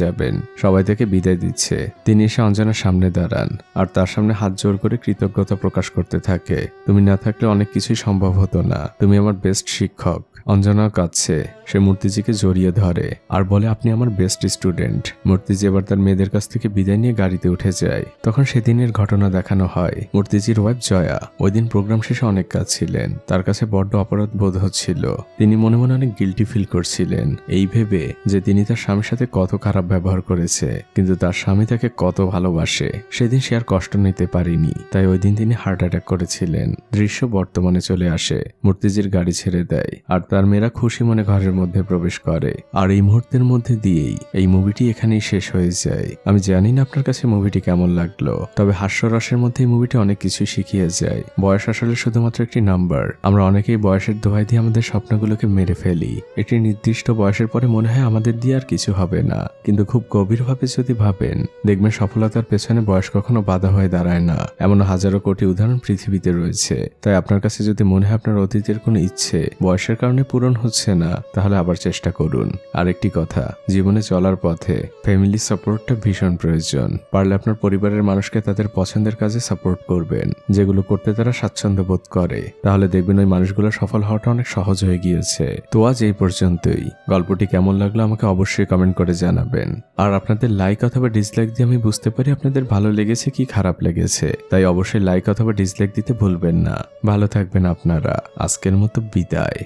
যাবেন। সবাই থেকে বিদায় দিচ্ছে। তিনি এসে অঞ্জনার সামনে দাঁড়ান আর তার সামনে হাত জোর করে কৃতজ্ঞতা প্রকাশ করতে থাকে। তুমি না থাকলে অনেক কিছুই সম্ভব হতো না, তুমি আমার বেস্ট শিক্ষক। অঞ্জনা কাঁদছে। সে মূর্তিজিকে জড়িয়ে ধরে আর বলে আপনি আমার বেস্ট স্টুডেন্ট। মূর্তিজি এবার তার মেয়েদের কাছ থেকে বিদায় নিয়ে গাড়িতে উঠে যায়। তখন সেদিনের ঘটনা দেখানো হয়। মূর্তিজির ওয়াইফ জয়া ওই দিন প্রোগ্রাম শেষে অনেক কাজ ছিলেন, তার কাছে বড্ড অপরাধ বোধ হচ্ছিল। তিনি মনে মনে অনেক গিল্টি ফিল করছিলেন, এই ভেবে যে তিনি তার স্বামীর সাথে কত খারাপ ব্যবহার করেছে, কিন্তু তার স্বামী তাকে কত ভালোবাসে। সেদিন সে আর কষ্ট নিতে পারেনি, তাই ওই দিন তিনি হার্ট অ্যাটাক করেছিলেন। দৃশ্য বর্তমানে চলে আসে। মূর্তিজির গাড়ি ছেড়ে দেয় আর তার মেয়েরা খুশি মনে ঘরের মধ্যে প্রবেশ করে। আর এই মুহূর্তের মধ্যে দিয়েই এই মুভিটি এখানেই শেষ হয়ে যায়। আমি জানি না আপনার কাছে মুভিটি কেমন লাগলো, তবে হাস্যরসের মধ্যে এই মুভিটি অনেক কিছুই শিখিয়ে যায়। বয়স আসলে শুধুমাত্র একটি নাম্বার। আমরা অনেকেই বয়সের দোহাই দিয়ে আমাদের স্বপ্নগুলোকে মেরে ফেলি। একটি নির্দিষ্ট বয়সের পরে মনে হয় আমাদের দিয়ে আর কিছু হবে না, কিন্তু খুব গভীরভাবে যদি ভাবেন দেখবেন সফলতার পেছনে বয়স কখনো বাধা হয়ে দাঁড়ায় না। এমন হাজারো কোটি উদাহরণ পৃথিবীতে রয়েছে। তাই আপনার কাছে যদি মনে হয় আপনার অতীতের কোনো ইচ্ছে বয়সের কারণে পূরণ হচ্ছে না, তাহলে আবার চেষ্টা করুন। আরেকটি কথা, জীবনে চলার পথে ফ্যামিলি সাপোর্টটা ভীষণ প্রয়োজন। পারলে আপনার পরিবারের মানুষকে তাদের পছন্দের কাজে সাপোর্ট করবেন, যেগুলো করতে তারা স্বাচ্ছন্দ্য বোধ করে। তাহলে দেখবেন ওই মানুষগুলো সফল হওয়াটা অনেক সহজ হয়ে গিয়েছে। তো আজ এই পর্যন্তই। গল্পটি কেমন লাগলো আমাকে অবশ্যই কমেন্ট করে জানাবেন। আর আপনাদের লাইক অথবা ডিসলাইক দিয়ে আমি বুঝতে পারি আপনাদের ভালো লেগেছে কি খারাপ লেগেছে, তাই অবশ্যই লাইক অথবা ডিসলাইক দিতে ভুলবেন না। ভালো থাকবেন আপনারা। আজকের মতো বিদায়।